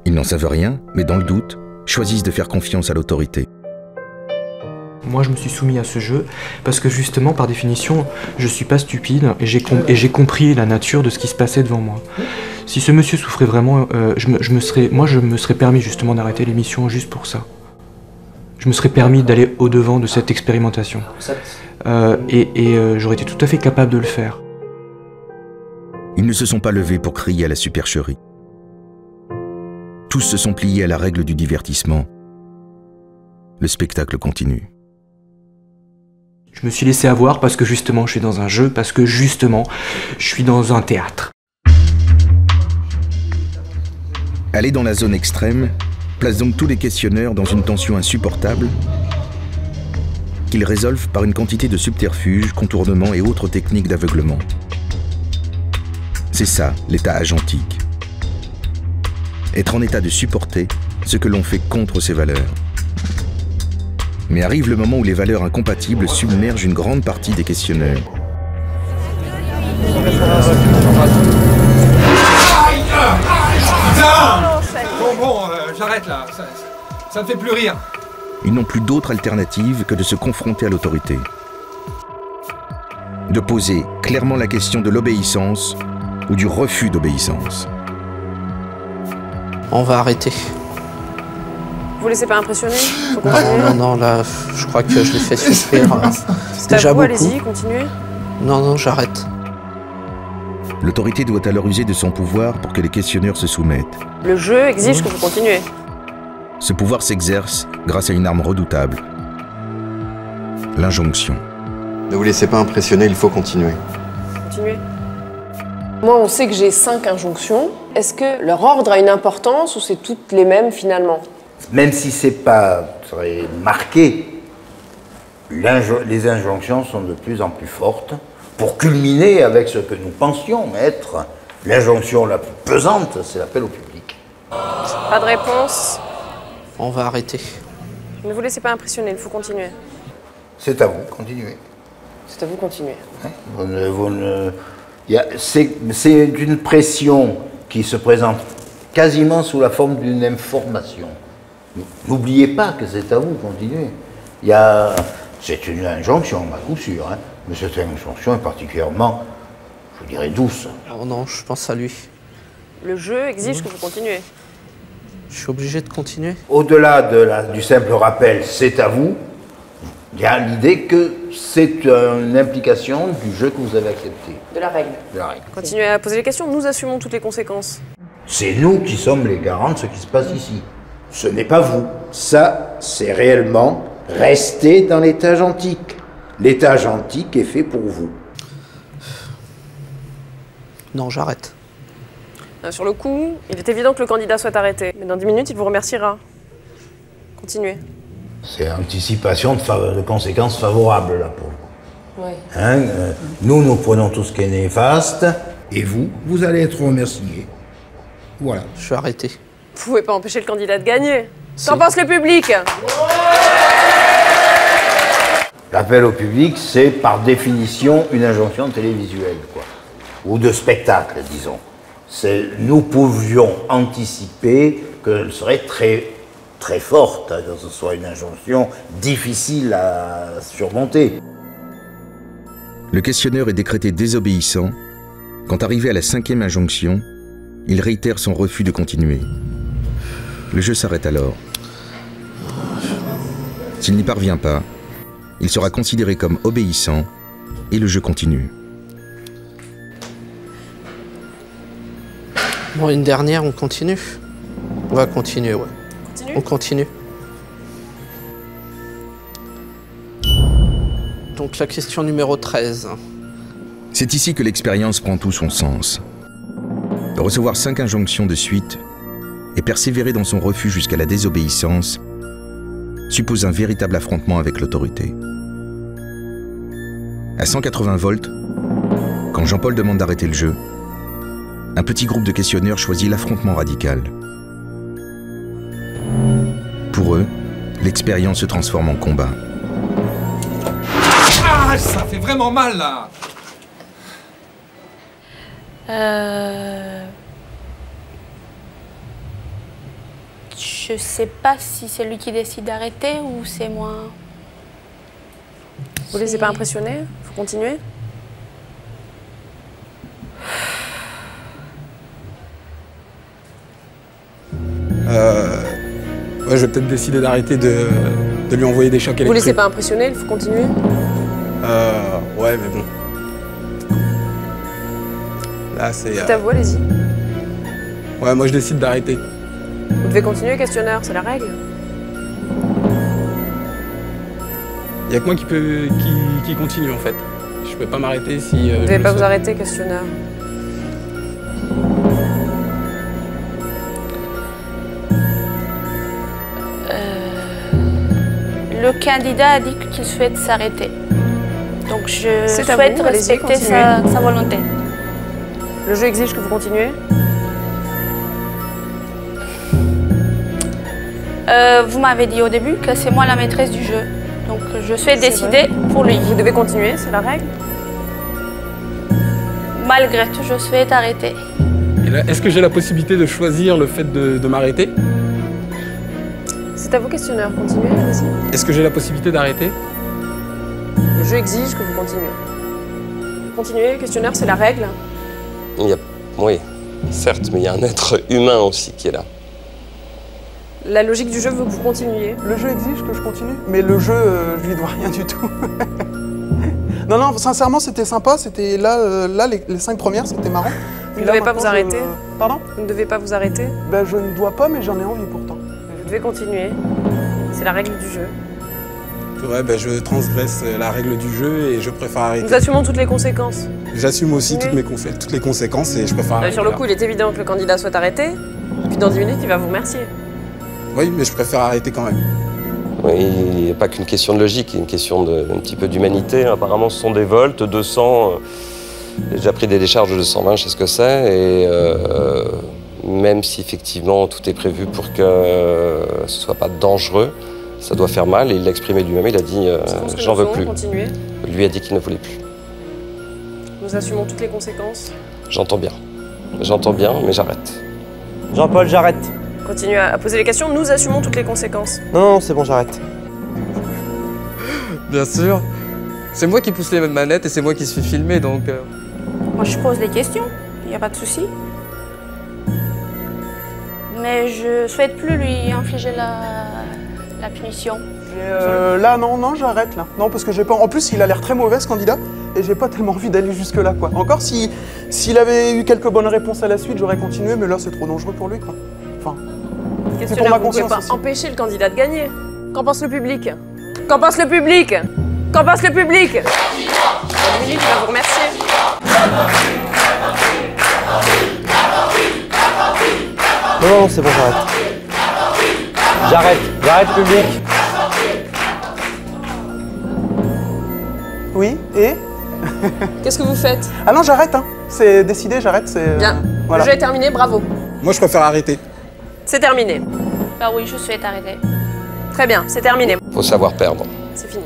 Ils n'en savent rien, mais dans le doute, choisissent de faire confiance à l'autorité. Moi, je me suis soumis à ce jeu parce que justement, par définition, je suis pas stupide et j'ai compris la nature de ce qui se passait devant moi. Si ce monsieur souffrait vraiment, je me serais permis justement d'arrêter l'émission juste pour ça. Je me serais permis d'aller au-devant de cette expérimentation. J'aurais été tout à fait capable de le faire. Ils ne se sont pas levés pour crier à la supercherie. Tous se sont pliés à la règle du divertissement. Le spectacle continue. Je me suis laissé avoir parce que justement je suis dans un jeu, parce que justement je suis dans un théâtre. Aller dans la zone extrême place donc tous les questionneurs dans une tension insupportable qu'ils résolvent par une quantité de subterfuges, contournements et autres techniques d'aveuglement. C'est ça, l'état agentique. Être en état de supporter ce que l'on fait contre ses valeurs. Mais arrive le moment où les valeurs incompatibles submergent une grande partie des questionneurs. Bon, j'arrête là, ça me fait plus rire. Ils n'ont plus d'autre alternative que de se confronter à l'autorité. De poser clairement la question de l'obéissance ou du refus d'obéissance. On va arrêter. Vous laissez pas impressionner? Faut continuer. Non, là, je crois que je l'ai fait souffrir. C'est déjà beaucoup. Allez-y, continuez. Non, j'arrête. L'autorité doit alors user de son pouvoir pour que les questionneurs se soumettent. Le jeu exige que vous continuez. Ce pouvoir s'exerce grâce à une arme redoutable. L'injonction. Ne vous laissez pas impressionner, il faut continuer. Continuez. Moi, on sait que j'ai 5 injonctions. Est-ce que leur ordre a une importance ou c'est toutes les mêmes finalement? Même si c'est pas très marqué, les injonctions sont de plus en plus fortes pour culminer avec ce que nous pensions être l'injonction la plus pesante, c'est l'appel au public. Pas de réponse. On va arrêter. Ne vous laissez pas impressionner, il faut continuer. C'est à vous, continuez. C'est à vous, continuer. C'est une pression qui se présente quasiment sous la forme d'une information. N'oubliez pas que c'est à vous, continuez. C'est une injonction, à coup sûr, hein, mais cette injonction est particulièrement, je dirais, douce. Oh non, je pense à lui. Le jeu exige que vous continuez. Je suis obligé de continuer. Au-delà du simple rappel, c'est à vous, il y a l'idée que c'est une implication du jeu que vous avez accepté. De la règle. De la règle. Continuez à poser les questions, nous assumons toutes les conséquences. C'est nous qui sommes les garants de ce qui se passe ici. Ce n'est pas vous. Ça, c'est réellement rester dans l'état agentique. L'état agentique est fait pour vous. Non, j'arrête. Sur le coup, il est évident que le candidat soit arrêté. Mais dans 10 minutes, il vous remerciera. Continuez. C'est anticipation de conséquences favorables, là, pour vous. Oui. Hein, nous prenons tout ce qui est néfaste, et vous allez être remerciés. Voilà. Je suis arrêté. Vous pouvez pas empêcher le candidat de gagner. Qu'en pense le public? L'appel au public, c'est par définition une injonction télévisuelle, quoi. Ou de spectacle, disons. Nous pouvions anticiper qu'elle serait très, très forte, que ce soit une injonction difficile à surmonter. Le questionneur est décrété désobéissant quand, arrivé à la 5e injonction, il réitère son refus de continuer. Le jeu s'arrête alors. S'il n'y parvient pas, il sera considéré comme obéissant et le jeu continue. Bon, une dernière, on continue. On va continuer, ouais. Continue. On continue. Donc la question numéro 13. C'est ici que l'expérience prend tout son sens. De recevoir 5 injonctions de suite et persévérer dans son refus jusqu'à la désobéissance suppose un véritable affrontement avec l'autorité. À 180 volts, quand Jean-Paul demande d'arrêter le jeu, un petit groupe de questionneurs choisit l'affrontement radical. Pour eux, l'expérience se transforme en combat. Ah, ça fait vraiment mal, là! Je sais pas si c'est lui qui décide d'arrêter ou c'est moi. Vous laissez pas impressionner? Faut continuer? Ouais, je vais peut-être décider d'arrêter de lui envoyer des chocs électriques. Vous laissez pas impressionner? Il faut continuer? Ouais, mais bon. Là, c'est... C'est à vous, allez-y. Ouais, moi je décide d'arrêter. Vous devez continuer, questionneur, c'est la règle. Il n'y a que moi qui continue en fait. Je peux pas m'arrêter si... Vous ne devez pas vous arrêter, questionneur. Le candidat a dit qu'il souhaite s'arrêter. Donc je souhaite respecter sa volonté. Le jeu exige que vous continuez? Vous m'avez dit au début que c'est moi la maîtresse du jeu. Donc je souhaite décider pour lui. Vous devez continuer, c'est la règle. Malgré tout, je souhaite arrêter. Est-ce que j'ai la possibilité de choisir le fait de m'arrêter? C'est à vous, questionneur. Continuez, allez-y. Est-ce que j'ai la possibilité d'arrêter? Le jeu exige que vous continuez. Continuez, questionneur, c'est la règle. Oui, certes, mais il y a un être humain aussi qui est là. La logique du jeu veut que vous continuiez. Le jeu exige que je continue, mais le jeu, je lui dois rien du tout. Non, sincèrement, c'était sympa. C'était là, les 5 premières, c'était marrant. Vous ne devez pas vous arrêter. Pardon? Vous ne devez pas vous arrêter. Ben, je ne dois pas, mais j'en ai envie pourtant. Vous devez continuer. C'est la règle du jeu. Ouais, ben, je transgresse la règle du jeu et je préfère arrêter. Nous assumons toutes les conséquences. J'assume aussi toutes les conséquences et je préfère arrêter. Sur le coup, il est évident que le candidat souhaite arrêter. Puis dans 10 minutes, il va vous remercier. Oui, mais je préfère arrêter quand même. Oui, il n'y a pas qu'une question de logique, il y a une question un petit peu d'humanité. Apparemment, ce sont des volts, 200. J'ai déjà pris des décharges de 220, je sais ce que c'est. Et même si effectivement tout est prévu pour que ce ne soit pas dangereux, ça doit faire mal. Et il l'a exprimé lui-même, il a dit j'en veux plus. Continuer. Lui a dit qu'il ne voulait plus. Nous assumons toutes les conséquences. J'entends bien, mais j'arrête. Jean-Paul, j'arrête. Continuez à poser les questions, nous assumons toutes les conséquences. Non, c'est bon, j'arrête. Bien sûr. C'est moi qui pousse les manettes et c'est moi qui se fais filmer, donc... Moi, je pose des questions, il n'y a pas de souci. Mais je souhaite plus lui infliger la punition. Là, non, j'arrête, là. Non, parce que j'ai pas... En plus, il a l'air très mauvais, ce candidat, et j'ai pas tellement envie d'aller jusque-là, quoi. Encore, s'il avait eu quelques bonnes réponses à la suite, j'aurais continué, mais là, c'est trop dangereux pour lui, quoi. Enfin... Questionneur, vous ne pouvez pas empêcher le candidat de gagner. Qu'en pense le public? Qu'en pense le public? Qu'en pense le public? Dominique, il va vous remercier. Non, c'est bon, j'arrête. J'arrête, public. Oui, et? Qu'est-ce que vous faites? Ah non, j'arrête, hein. C'est décidé, j'arrête, c'est... Bien. Voilà. Le jeu est terminé, bravo. Moi, je préfère arrêter. C'est terminé. Bah oui, je souhaite arrêter. Très bien, c'est terminé. Faut savoir perdre. C'est fini.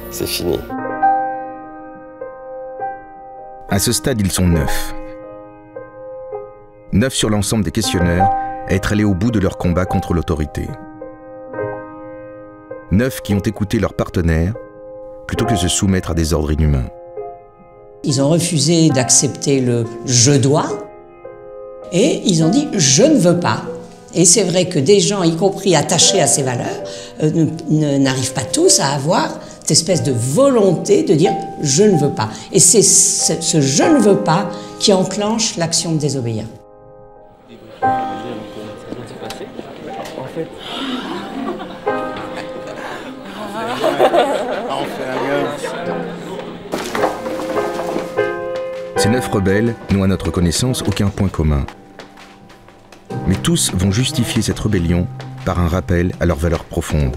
C'est fini. À ce stade, ils sont 9. 9 sur l'ensemble des questionneurs à être allés au bout de leur combat contre l'autorité. 9 qui ont écouté leurs partenaires plutôt que de se soumettre à des ordres inhumains. Ils ont refusé d'accepter le « je dois » et ils ont dit « je ne veux pas ». Et c'est vrai que des gens, y compris attachés à ces valeurs, n'arrivent pas tous à avoir cette espèce de volonté de dire « je ne veux pas ». Et c'est ce « je ne veux pas » qui enclenche l'action de désobéir. En Ces 9 rebelles n'ont à notre connaissance aucun point commun. Mais tous vont justifier cette rébellion par un rappel à leurs valeurs profondes.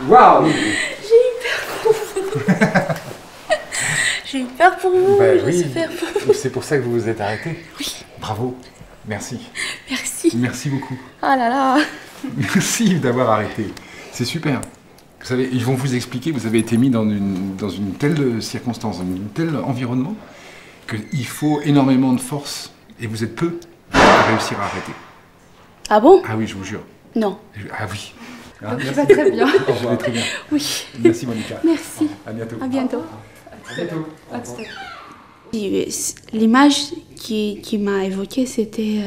Waouh! J'ai eu peur pour vous. J'ai eu peur pour vous. Bah, je oui, sais faire pour vous. c'est pour ça que vous vous êtes arrêté. Oui. Bravo. Merci. Merci. Merci beaucoup. Ah là là. Merci d'avoir arrêté. C'est super. Vous savez, ils vont vous expliquer, vous avez été mis dans une telle circonstance, dans un tel environnement, qu'il faut énormément de force, et vous êtes peu à réussir à arrêter. Ah bon? Ah oui, je vous jure. Non. Ah oui. Ah, je vais très bien. Je vais très bien. Oui. Merci Monica. Merci. À bientôt. À bientôt. À bientôt. À tout à l'heure. L'image qui m'a évoquée, c'était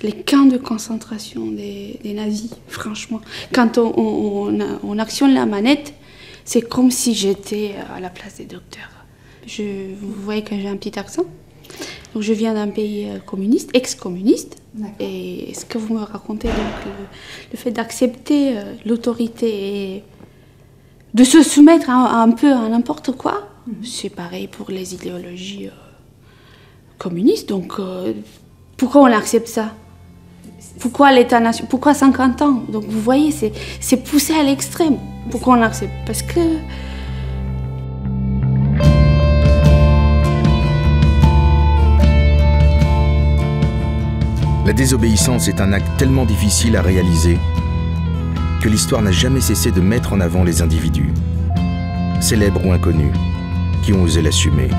les camps de concentration des nazis, franchement. Quand on actionne la manette, c'est comme si j'étais à la place des docteurs. Vous voyez que j'ai un petit accent. Donc je viens d'un pays communiste, ex-communiste. Et ce que vous me racontez, donc, le fait d'accepter l'autorité et de se soumettre un peu à n'importe quoi, c'est pareil pour les idéologies communistes. Donc pourquoi on accepte ça? Pourquoi l'État-nation? Pourquoi 50 ans? Donc vous voyez, c'est poussé à l'extrême. Pourquoi on accepte? Parce que... La désobéissance est un acte tellement difficile à réaliser que l'histoire n'a jamais cessé de mettre en avant les individus, célèbres ou inconnus, qui ont osé l'assumer.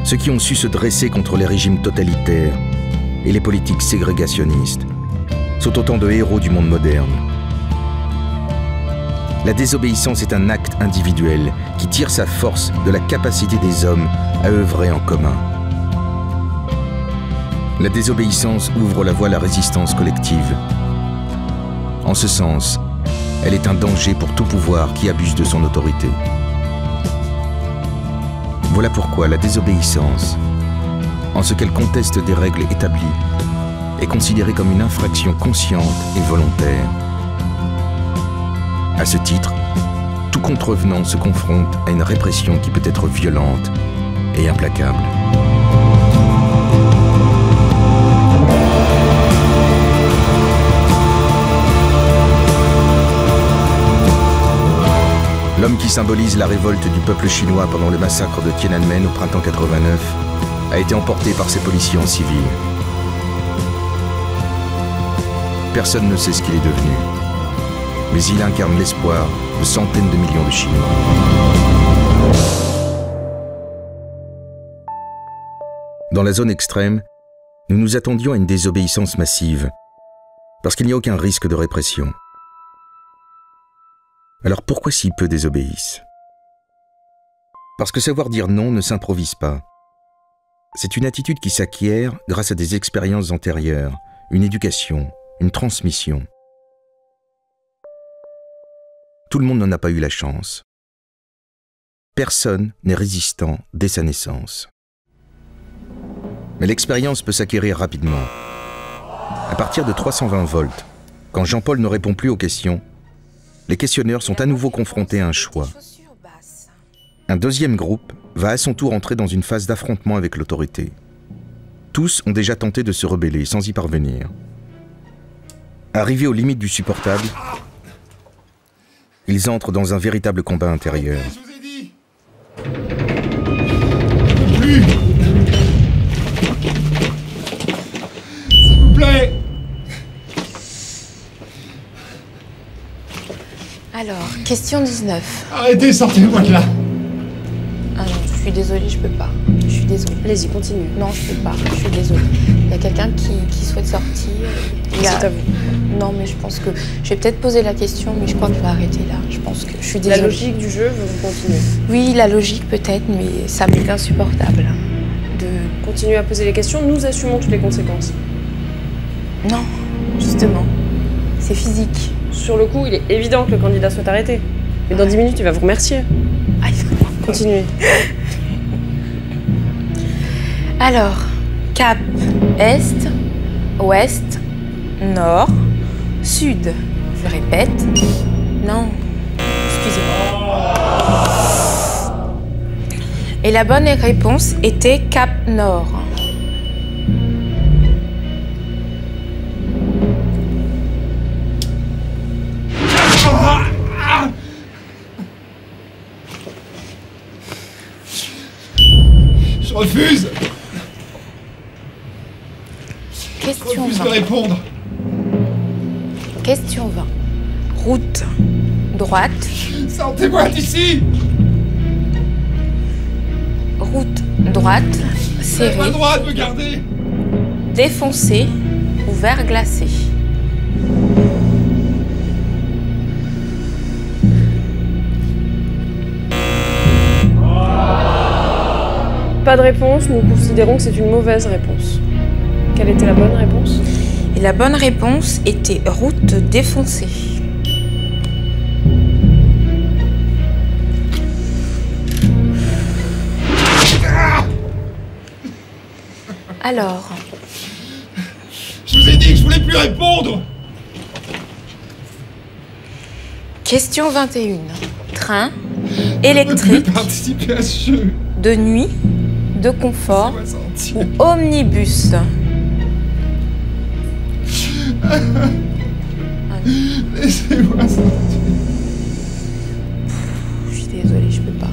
Ceux qui ont su se dresser contre les régimes totalitaires et les politiques ségrégationnistes sont autant de héros du monde moderne. La désobéissance est un acte individuel qui tire sa force de la capacité des hommes à œuvrer en commun. La désobéissance ouvre la voie à la résistance collective. En ce sens, elle est un danger pour tout pouvoir qui abuse de son autorité. Voilà pourquoi la désobéissance, en ce qu'elle conteste des règles établies, est considérée comme une infraction consciente et volontaire. À ce titre, tout contrevenant se confronte à une répression qui peut être violente et implacable. L'homme qui symbolise la révolte du peuple chinois pendant le massacre de Tiananmen au printemps 89 a été emporté par ses policiers en civil. Personne ne sait ce qu'il est devenu, mais il incarne l'espoir de centaines de millions de Chinois. Dans la zone extrême, nous nous attendions à une désobéissance massive, parce qu'il n'y a aucun risque de répression. Alors pourquoi si peu désobéissent? Parce que savoir dire non ne s'improvise pas. C'est une attitude qui s'acquiert grâce à des expériences antérieures, une éducation, une transmission. Tout le monde n'en a pas eu la chance. Personne n'est résistant dès sa naissance. Mais l'expérience peut s'acquérir rapidement. À partir de 320 volts, quand Jean-Paul ne répond plus aux questions, les questionneurs sont à nouveau confrontés à un choix. Un deuxième groupe va à son tour entrer dans une phase d'affrontement avec l'autorité. Tous ont déjà tenté de se rebeller sans y parvenir. Arrivés aux limites du supportable, ils entrent dans un véritable combat intérieur. Plus! S'il vous plaît! Alors, question 19. Arrêtez, sortez-moi de là! Ah non, je suis désolée, je peux pas. Je suis désolée. Allez-y, continue. Non, je peux pas, je suis désolée. Il y a quelqu'un qui souhaite sortir. C'est à vous. Non, mais je pense que... Je vais peut-être poser la question, mais je crois que je vais arrêter là. Je pense que je suis désolée. La logique du jeu veut vous continuer. Oui, la logique peut-être, mais ça m'est insupportable. De continuer à poser les questions, nous assumons toutes les conséquences. Non, justement. C'est physique. Sur le coup, il est évident que le candidat soit arrêté. Mais dans 10 minutes, il va vous remercier. Continuez. Alors, cap est, ouest, nord, sud. Je répète. Non, excusez-moi. Et la bonne réponse était cap nord. Je refuse. Question 20. Je refuse de répondre. Question 20. Route droite. Sortez-moi d'ici. Route droite, serrée. Pas le droit de me garder. Défoncée ou verglacée. Pas de réponse, nous considérons que c'est une mauvaise réponse. Quelle était la bonne réponse? Et la bonne réponse était route défoncée. Alors. Je vous ai dit que je voulais plus répondre. Question 21. Train électrique de nuit, de confort ou omnibus. Laissez-moi sortir. Je suis désolée, je peux pas.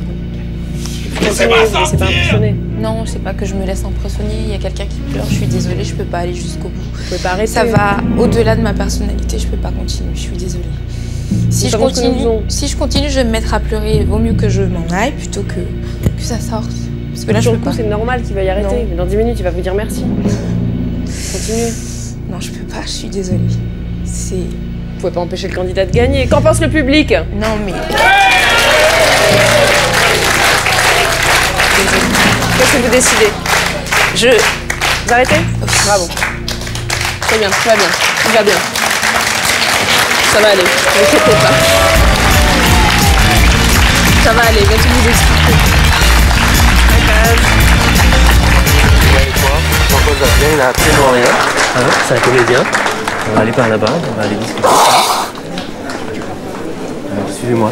Laissez-moi sortir. Non, c'est pas que je me laisse impressionner. Il y a quelqu'un qui pleure. Je suis désolée, je peux pas aller jusqu'au bout. Vous pouvez pas arrêter. Ça va au-delà de ma personnalité. Je peux pas continuer. Je suis désolée. Si je continue, je vais me mettre à pleurer. Il vaut mieux que je m'en aille plutôt que ça sorte. Parce que là, je peux pas. C'est normal qu'il va y arrêter. Non. Mais dans 10 minutes, il va vous dire merci. Continuez. Non, je peux pas. Je suis désolée. C'est. Vous pouvez pas empêcher le candidat de gagner. Qu'en pense le public? Non, mais. Qu'est-ce que vous décidez? Vous arrêtez? Bravo. Très bien, tout va bien. Tout va bien. Ça va aller, ne vous inquiétez pas. Ça va aller, je vais tout vous expliquer. Jean-Paul va bien, il a absolument rien. Ah ouais, c'est un comédien. On va aller par là-bas, on va aller discuter. Alors, suivez-moi.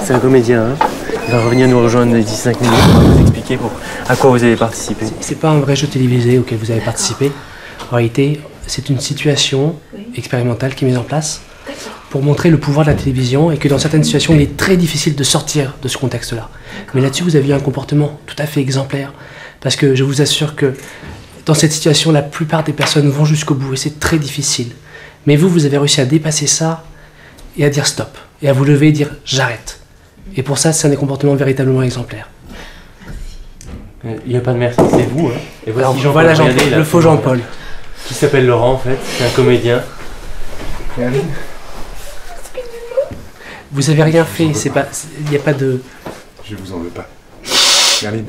C'est un comédien, hein. Il va revenir nous rejoindre d'ici 5 minutes pour vous expliquer à quoi vous avez participé. C'est pas un vrai jeu télévisé auquel vous avez participé. En réalité, c'est une situation expérimentale qui est mise en place pour montrer le pouvoir de la télévision et que dans certaines situations, il est très difficile de sortir de ce contexte-là. Mais là-dessus, vous avez eu un comportement tout à fait exemplaire. Parce que je vous assure que dans cette situation, la plupart des personnes vont jusqu'au bout et c'est très difficile. Mais vous avez réussi à dépasser ça et à dire stop. Et à vous lever et dire j'arrête. Et pour ça, c'est un des comportements véritablement exemplaires. Il n'y a pas de merci, c'est vous. Hein. Et voici Alors, voilà Jean-Paul, le faux Jean-Paul. Qui s'appelle Laurent en fait, c'est un comédien. Vous avez rien fait, c'est pas, il n'y a pas de... Je vous en veux pas. Merline,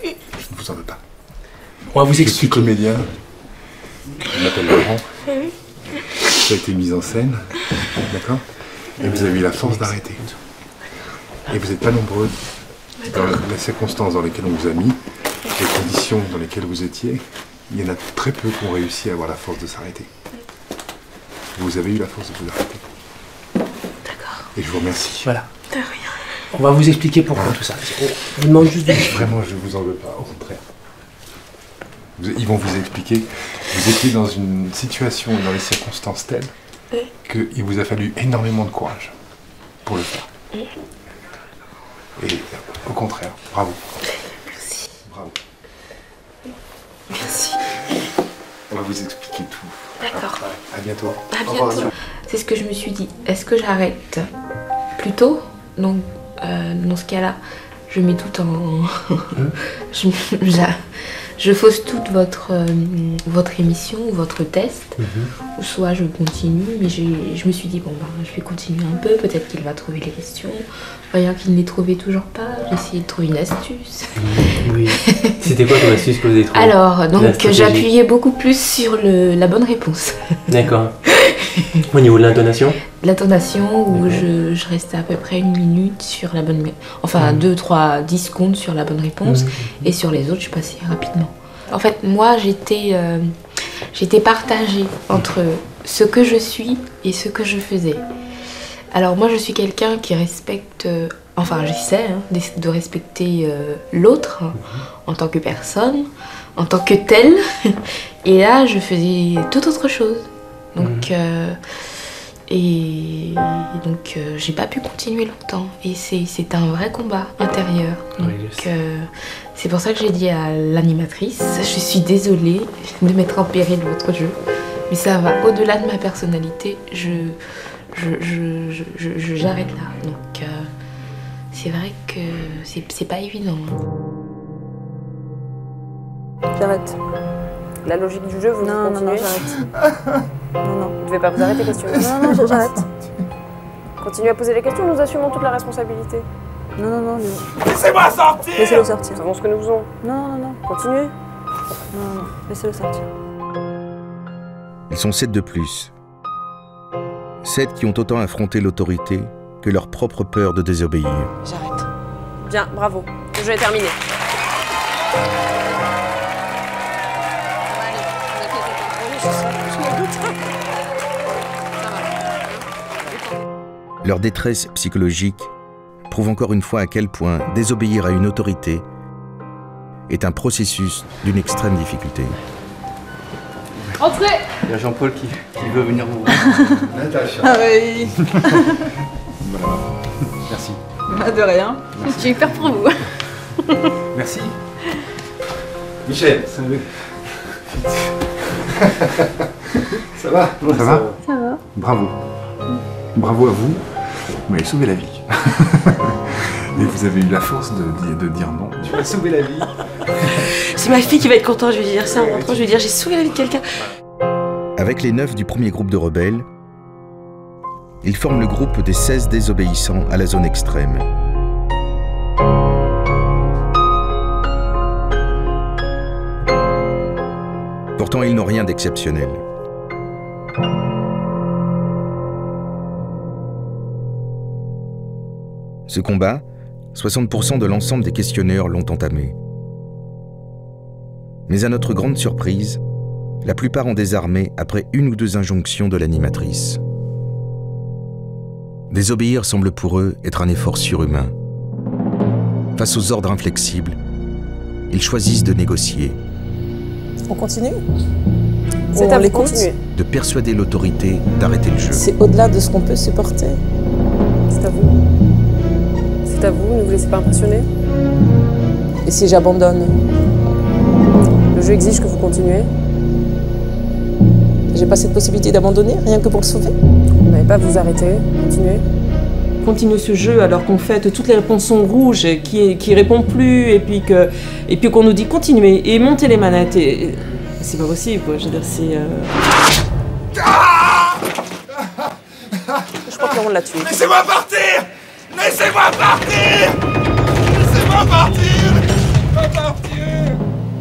je ne vous en veux pas. On va vous expliquer. Je suis comédien, je m'appelle Laurent, ça a été mis en scène, d'accord? Et vous avez eu la force d'arrêter. Et vous n'êtes pas nombreux dans les circonstances dans lesquelles on vous a mis, les conditions dans lesquelles vous étiez. Il y en a très peu qui ont réussi à avoir la force de s'arrêter. Vous avez eu la force de vous arrêter. D'accord. Et je vous remercie. Voilà. De rien. On va vous expliquer pourquoi tout ça. On vous demande juste de... Vraiment, je ne vous en veux pas, au contraire. Ils vont vous expliquer. Vous étiez dans une situation et dans les circonstances telles qu'il vous a fallu énormément de courage pour le faire. Et au contraire, bravo. Merci. Bravo. Merci. On va vous expliquer tout. D'accord. À bientôt. À bientôt. C'est ce que je me suis dit. Est-ce que j'arrête plus tôt? Donc, dans ce cas-là, je mets tout en... je fausse toute votre émission, votre test. Ou soit je continue, mais je me suis dit, bon, bah, je vais continuer un peu. Peut-être qu'il va trouver les questions. Voyant qu'il ne les trouvait toujours pas, j'ai essayé de trouver une astuce. Oui. C'était quoi ton astuce que vous avez trouvé? Alors, donc, j'appuyais beaucoup plus sur la bonne réponse. D'accord. Au niveau de l'intonation? l'intonation où je restais à peu près 1 minute sur la bonne... Enfin, 2, 3, 10 secondes sur la bonne réponse. Et sur les autres, je passais rapidement. En fait, moi, j'étais partagée entre ce que je suis et ce que je faisais. Alors moi, je suis quelqu'un qui respecte... Enfin, j'essaie de respecter l'autre en tant que personne, en tant que tel. Et là, je faisais tout autre chose. Donc, j'ai pas pu continuer longtemps. Et c'est un vrai combat intérieur. Donc, c'est pour ça que j'ai dit à l'animatrice, je suis désolée de mettre en péril votre jeu, mais ça va au-delà de ma personnalité. J'arrête là. Donc, c'est vrai que c'est pas évident. J'arrête. La logique du jeu, vous continuez. Non, j'arrête. Non. Vous ne devez pas vous arrêter, questions. Non, j'arrête. Continuez à poser les questions, nous assumons toute la responsabilité. Non. Laissez-moi sortir! Laissez-le sortir. Nous savons ce que nous faisons. Non. Continuez. Non. Laissez-le sortir. Ils sont 7 de plus. 7 qui ont autant affronté l'autorité que leur propre peur de désobéir. J'arrête. Bien, bravo. Le jeu est terminé. Leur détresse psychologique prouve encore une fois à quel point désobéir à une autorité est un processus d'une extrême difficulté. Entrez! Il y a Jean-Paul qui veut venir vous voir. Natacha. Ah oui. Voilà. Merci. De rien. Merci. J'ai eu peur pour vous. Merci. Michel. Salut. Ça va? Ça va? Ça va. Bravo. Bravo à vous. Vous m'avez sauvé la vie. Et vous avez eu la force de dire non. Tu m'as sauvé la vie. C'est ma fille qui va être contente, je vais lui dire ça en rentrant, je vais lui dire j'ai sauvé la vie de quelqu'un. Avec les 9 du premier groupe de rebelles, ils forment le groupe des 16 désobéissants à la zone extrême. Pourtant, ils n'ont rien d'exceptionnel. Ce combat, 60% de l'ensemble des questionneurs l'ont entamé. Mais à notre grande surprise, la plupart ont désarmé après 1 ou 2 injonctions de l'animatrice. Désobéir semble pour eux être un effort surhumain. Face aux ordres inflexibles, ils choisissent de négocier. On continue? C'est à vous de continuer. De persuader l'autorité d'arrêter le jeu. C'est au-delà de ce qu'on peut supporter. C'est à vous. C'est à vous, ne vous laissez pas impressionner. Et si j'abandonne? Le jeu exige que vous continuez. J'ai pas cette possibilité d'abandonner, rien que pour le sauver? Vous n'allez pas vous arrêter, continuez. Continuer ce jeu alors qu'en fait toutes les réponses sont rouges, qui répondent plus, et puis qu'on nous dit continuez et montez les manettes. Et c'est pas possible, quoi. Je veux dire, c'est. Je crois qu'on l'a tué. Laissez-moi partir! Laissez-moi partir! Laissez-moi partir!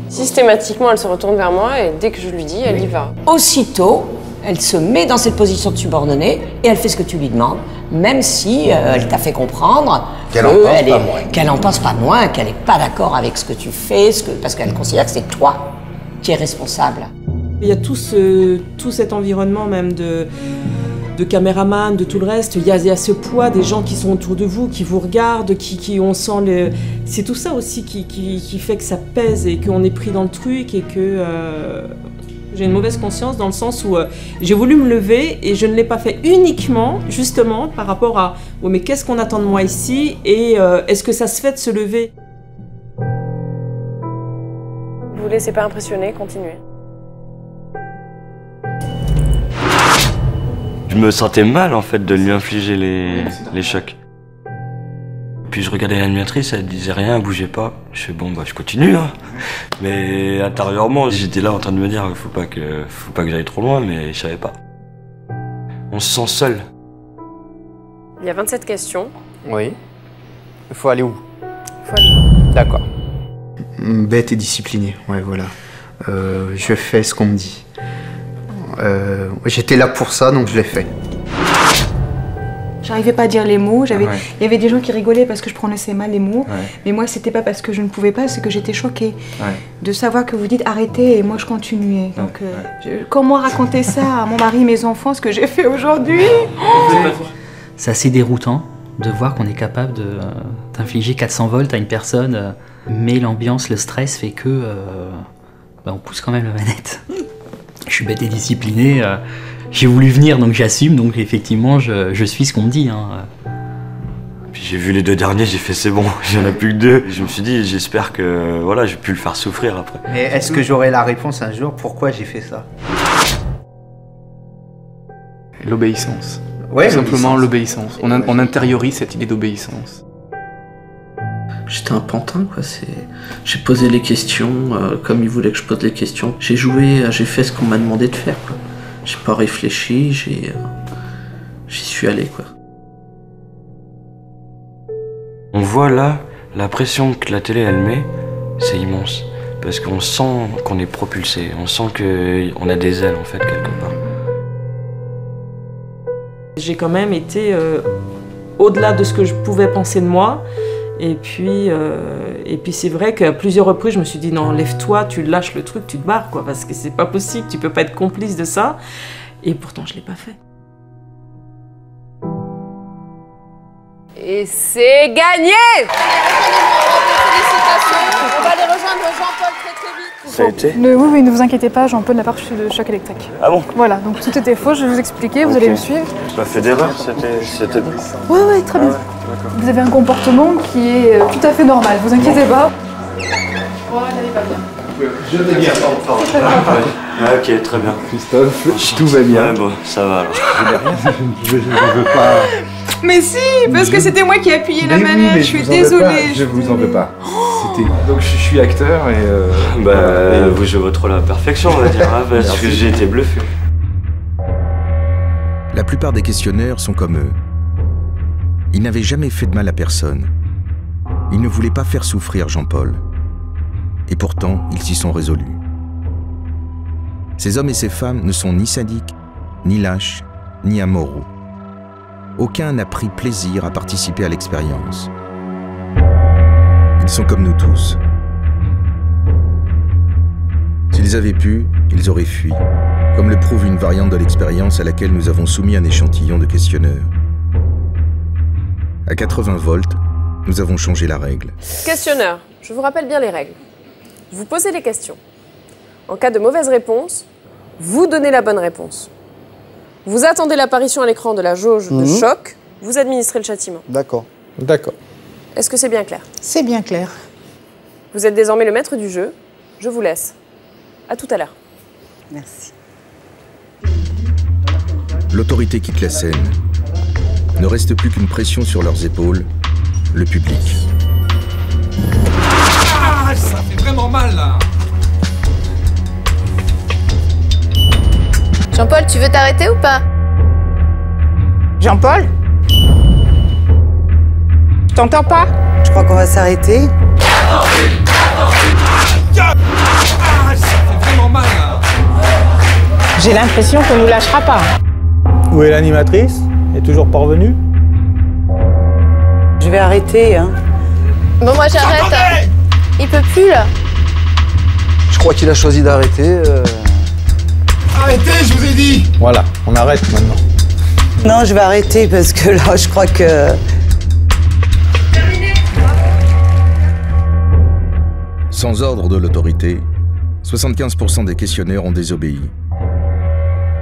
Systématiquement, elle se retourne vers moi et dès que je lui dis, elle y va. Aussitôt, elle se met dans cette position de subordonnée et elle fait ce que tu lui demandes, même si elle t'a fait comprendre qu'elle en pense pas moins, qu'elle n'est pas d'accord avec ce que tu fais, parce qu'elle considère que c'est toi qui es responsable. Il y a tout cet environnement même de caméraman, de tout le reste. Il y a ce poids des gens qui sont autour de vous, qui vous regardent, qui on sent le... C'est tout ça aussi qui fait que ça pèse et qu'on est pris dans le truc et que... J'ai une mauvaise conscience dans le sens où j'ai voulu me lever et je ne l'ai pas fait uniquement, justement, par rapport à « Oui, mais qu'est-ce qu'on attend de moi ici et est-ce que ça se fait de se lever ?» Ne vous laissez pas impressionner, continuez. Je me sentais mal en fait de lui infliger les chocs. Puis je regardais l'animatrice, elle disait rien, elle bougeait pas. Je fais bon bah je continue hein. Mais intérieurement j'étais là en train de me dire faut pas que j'aille trop loin, mais je savais pas. On se sent seul. Il y a 27 questions. Oui. Il faut aller où? Il faut aller où? D'accord. Bête et disciplinée, ouais voilà. Je fais ce qu'on me dit. J'étais là pour ça, donc je l'ai fait. J'arrivais pas à dire les mots. Ouais. Il y avait des gens qui rigolaient parce que je prononçais mal les mots. Ouais. Mais moi, c'était pas parce que je ne pouvais pas, c'est que j'étais choquée Ouais. de savoir que vous dites arrêtez et moi je continuais. Donc, comment raconter ça à mon mari, mes enfants, ce que j'ai fait aujourd'hui? C'est assez déroutant de voir qu'on est capable d'infliger 400 volts à une personne, mais l'ambiance, le stress fait que on pousse quand même la manette. Je suis bête et discipliné, j'ai voulu venir donc j'assume, donc effectivement je suis ce qu'on me dit. Puis j'ai vu les 2 derniers, j'ai fait c'est bon, il n'y en a plus que 2. Je me suis dit j'espère que voilà, j'ai pu le faire souffrir après. Mais est-ce que j'aurai la réponse un jour pourquoi j'ai fait ça? L'obéissance. Ouais, tout simplement l'obéissance. On intériorise cette idée d'obéissance. J'étais un pantin, quoi. J'ai posé les questions comme ils voulaient que je pose les questions. J'ai joué, j'ai fait ce qu'on m'a demandé de faire, quoi. J'ai pas réfléchi, j'y suis allé, quoi. On voit là la pression que la télé elle met, c'est immense. Parce qu'on sent qu'on est propulsé, on sent qu'on a des ailes en fait quelque part. J'ai quand même été au-delà de ce que je pouvais penser de moi. Et puis c'est vrai qu'à plusieurs reprises, je me suis dit non, lève-toi, tu lâches le truc, tu te barres, quoi, parce que c'est pas possible, tu peux pas être complice de ça. Et pourtant, je l'ai pas fait. Et c'est gagné! Félicitations! On va aller rejoindre Jean-Paul très vite. Ça a été? Oui, ne vous inquiétez pas, Jean-Paul n'a pas reçu de choc électrique. Ah bon? Voilà, donc tout était faux, je vais vous expliquer, vous allez me suivre. J'ai pas fait d'erreur, c'était... Ouais, très bien. Vous avez un comportement qui est tout à fait normal, vous inquiétez pas. Voilà, n'allez pas bien. Je vais bien. Ah, ok, très bien. Christophe, tout va bien. Ouais, bon, ça va alors. Je ne veux pas... Mais si, parce que c'était moi qui ai appuyé la manette, je suis désolée. Je vous en veux pas. Donc je suis acteur et... vous jouez votre rôle à la perfection, on va dire, hein, parce que j'ai été bluffé. La plupart des questionneurs sont comme eux. Ils n'avaient jamais fait de mal à personne. Ils ne voulaient pas faire souffrir Jean-Paul. Et pourtant, ils s'y sont résolus. Ces hommes et ces femmes ne sont ni sadiques, ni lâches, ni amoraux. Aucun n'a pris plaisir à participer à l'expérience. Ils sont comme nous tous. S'ils avaient pu, ils auraient fui, comme le prouve une variante de l'expérience à laquelle nous avons soumis un échantillon de questionneurs. À 80 volts, nous avons changé la règle. Questionneur, je vous rappelle bien les règles. Vous posez les questions. En cas de mauvaise réponse, vous donnez la bonne réponse. Vous attendez l'apparition à l'écran de la jauge de choc, vous administrez le châtiment. D'accord. D'accord. Est-ce que c'est bien clair? C'est bien clair. Vous êtes désormais le maître du jeu. Je vous laisse. À tout à l'heure. Merci. L'autorité quitte la scène. Ne reste plus qu'une pression sur leurs épaules, le public. Ah, ça fait vraiment mal là. Jean-Paul, tu veux t'arrêter ou pas? Jean-Paul? Je t'entends pas? Je crois qu'on va s'arrêter. Ah, ça fait vraiment mal là. J'ai l'impression qu'on nous lâchera pas. Où est l'animatrice? Elle est toujours pas revenue? Je vais arrêter, hein. Bon, moi j'arrête. Il peut plus là. Je crois qu'il a choisi d'arrêter. Arrêtez, je vous ai dit. Voilà, on arrête maintenant. Non, je vais arrêter parce que là, je crois que... Sans ordre de l'autorité, 75% des questionneurs ont désobéi,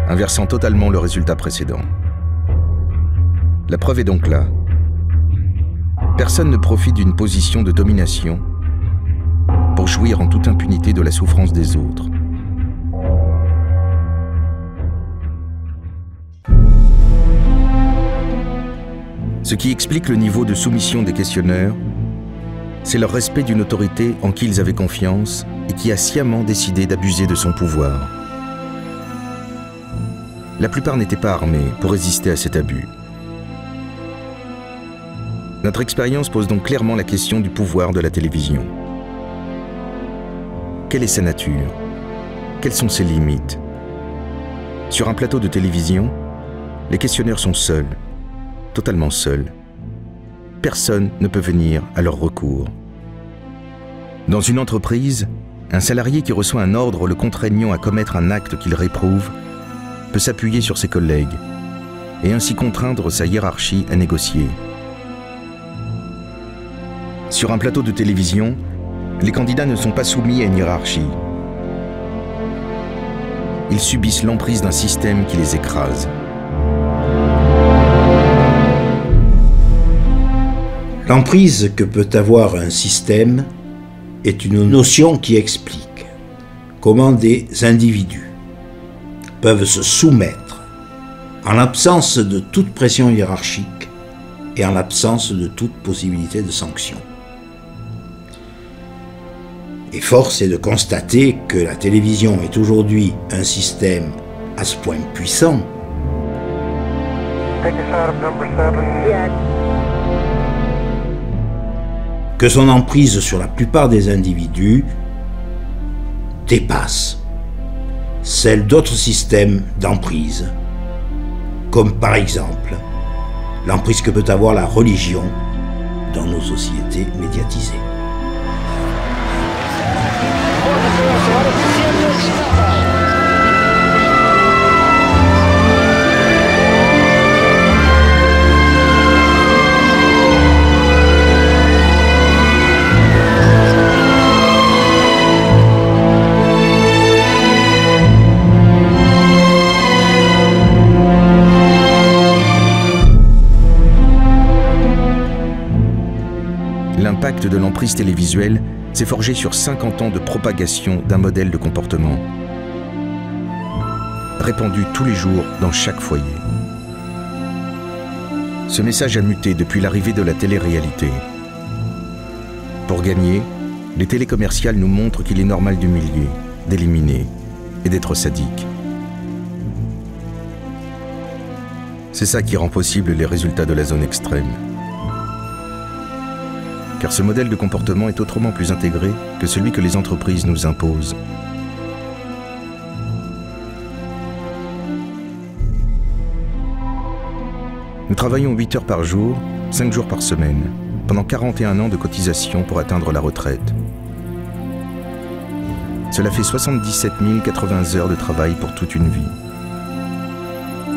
inversant totalement le résultat précédent. La preuve est donc là. Personne ne profite d'une position de domination pour jouir en toute impunité de la souffrance des autres. Ce qui explique le niveau de soumission des questionneurs, c'est leur respect d'une autorité en qui ils avaient confiance et qui a sciemment décidé d'abuser de son pouvoir. La plupart n'étaient pas armés pour résister à cet abus. Notre expérience pose donc clairement la question du pouvoir de la télévision. Quelle est sa nature? Quelles sont ses limites? Sur un plateau de télévision, les questionneurs sont seuls. totalement seuls. Personne ne peut venir à leur recours. Dans une entreprise, un salarié qui reçoit un ordre le contraignant à commettre un acte qu'il réprouve peut s'appuyer sur ses collègues et ainsi contraindre sa hiérarchie à négocier. Sur un plateau de télévision, les candidats ne sont pas soumis à une hiérarchie. Ils subissent l'emprise d'un système qui les écrase. L'emprise que peut avoir un système est une notion qui explique comment des individus peuvent se soumettre en l'absence de toute pression hiérarchique et en l'absence de toute possibilité de sanction. Et force est de constater que la télévision est aujourd'hui un système à ce point puissant que son emprise sur la plupart des individus dépasse celle d'autres systèmes d'emprise, comme par exemple l'emprise que peut avoir la religion dans nos sociétés médiatisées. L'impact de l'emprise télévisuelle s'est forgé sur 50 ans de propagation d'un modèle de comportement, répandu tous les jours dans chaque foyer. Ce message a muté depuis l'arrivée de la télé-réalité. Pour gagner, les télécommerciales nous montrent qu'il est normal d'humilier, d'éliminer et d'être sadique. C'est ça qui rend possible les résultats de la zone extrême. Car ce modèle de comportement est autrement plus intégré que celui que les entreprises nous imposent. Nous travaillons 8 heures par jour, 5 jours par semaine, pendant 41 ans de cotisation pour atteindre la retraite. Cela fait 77 080 heures de travail pour toute une vie,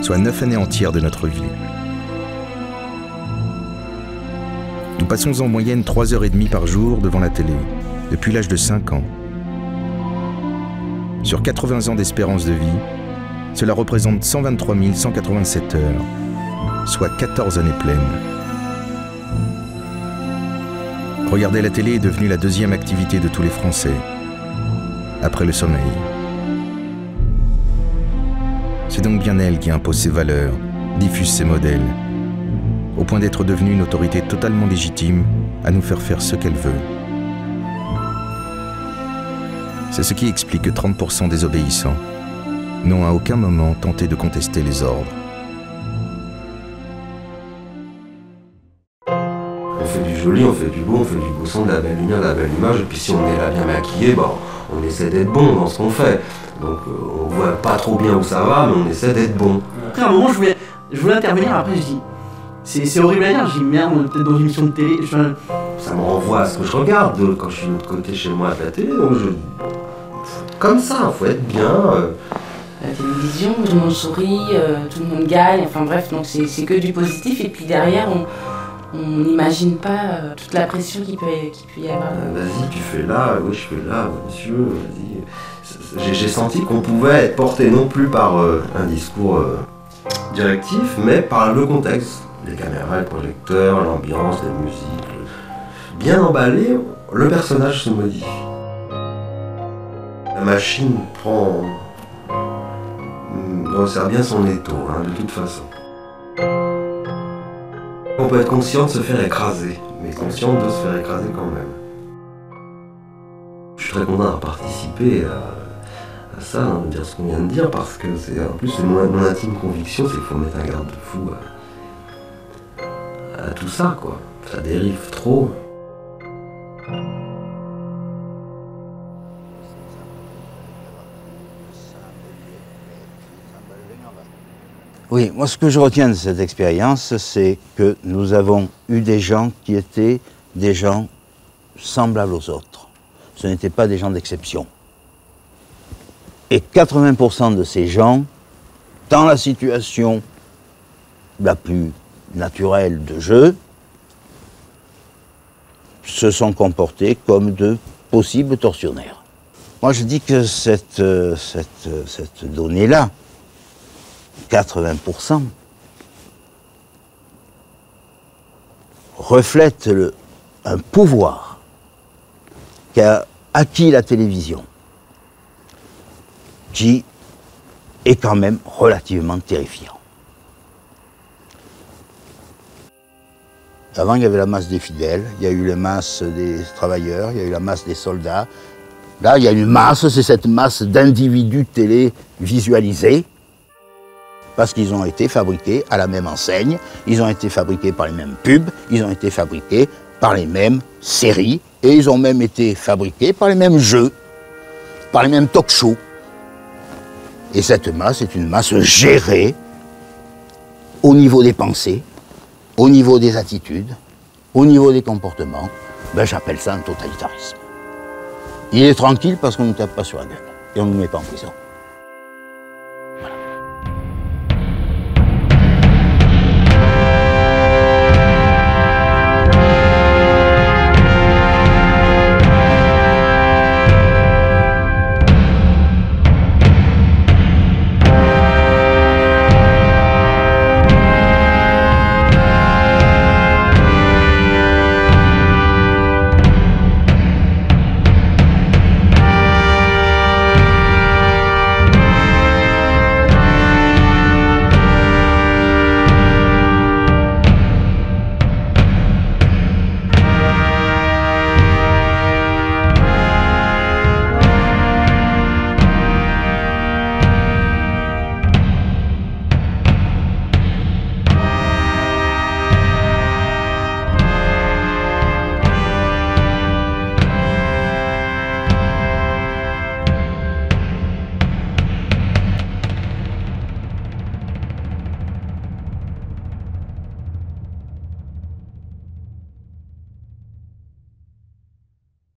soit 9 années entières de notre vie. Nous passons en moyenne 3h30 par jour devant la télé, depuis l'âge de 5 ans. Sur 80 ans d'espérance de vie, cela représente 123 187 heures, soit 14 années pleines. Regarder la télé est devenu la deuxième activité de tous les Français, après le sommeil. C'est donc bien elle qui impose ses valeurs, diffuse ses modèles, au point d'être devenue une autorité totalement légitime à nous faire ce qu'elle veut. C'est ce qui explique que 30% des obéissants n'ont à aucun moment tenté de contester les ordres. On fait du joli, on fait du beau, on fait du beau son, de la belle lumière, de la belle image, et puis si on est là bien maquillé, on essaie d'être bon dans ce qu'on fait. Donc on voit pas trop bien où ça va, mais on essaie d'être bon. Après à un moment je voulais intervenir, après je dis c'est horrible à dire, je dis merde, on est peut-être dans une émission de télé. Ça me renvoie à ce que je regarde quand je suis de l'autre côté chez moi à la télé, donc comme ça, faut être bien. La télévision, tout le monde sourit, tout le monde gagne, enfin bref, donc c'est que du positif, et puis derrière on n'imagine pas toute la pression qu'il peut y avoir. Vas-y, tu fais là, oui je fais là, monsieur, vas-y. J'ai senti qu'on pouvait être porté non plus par un discours directif, mais par le contexte. Les caméras, les projecteurs, l'ambiance, la musique. Bien emballé, le personnage se modifie. La machine resserre bien son étau, de toute façon. On peut être conscient de se faire écraser, mais conscient de se faire écraser quand même. Je suis très content d'avoir participé à ça, de dire ce qu'on vient de dire, parce que en plus c'est mon intime conviction, c'est qu'il faut mettre un garde-fou à tout ça, quoi. Ça dérive trop. Oui, moi ce que je retiens de cette expérience, c'est que nous avons eu des gens qui étaient des gens semblables aux autres. Ce n'étaient pas des gens d'exception. Et 80% de ces gens, dans la situation la plus naturelle de jeu, se sont comportés comme de possibles tortionnaires. Moi je dis que cette donnée-là, 80%, reflète un pouvoir qu'a acquis la télévision, qui est quand même relativement terrifiant. Avant, il y avait la masse des fidèles, il y a eu la masse des travailleurs, il y a eu la masse des soldats. Là, il y a une masse, c'est cette masse d'individus télévisualisés, parce qu'ils ont été fabriqués à la même enseigne, ils ont été fabriqués par les mêmes pubs, ils ont été fabriqués par les mêmes séries, et ils ont même été fabriqués par les mêmes jeux, par les mêmes talk-shows. Et cette masse est une masse gérée au niveau des pensées, au niveau des attitudes, au niveau des comportements. Ben, j'appelle ça un totalitarisme. Il est tranquille parce qu'on ne nous tape pas sur la gueule et on ne nous met pas en prison.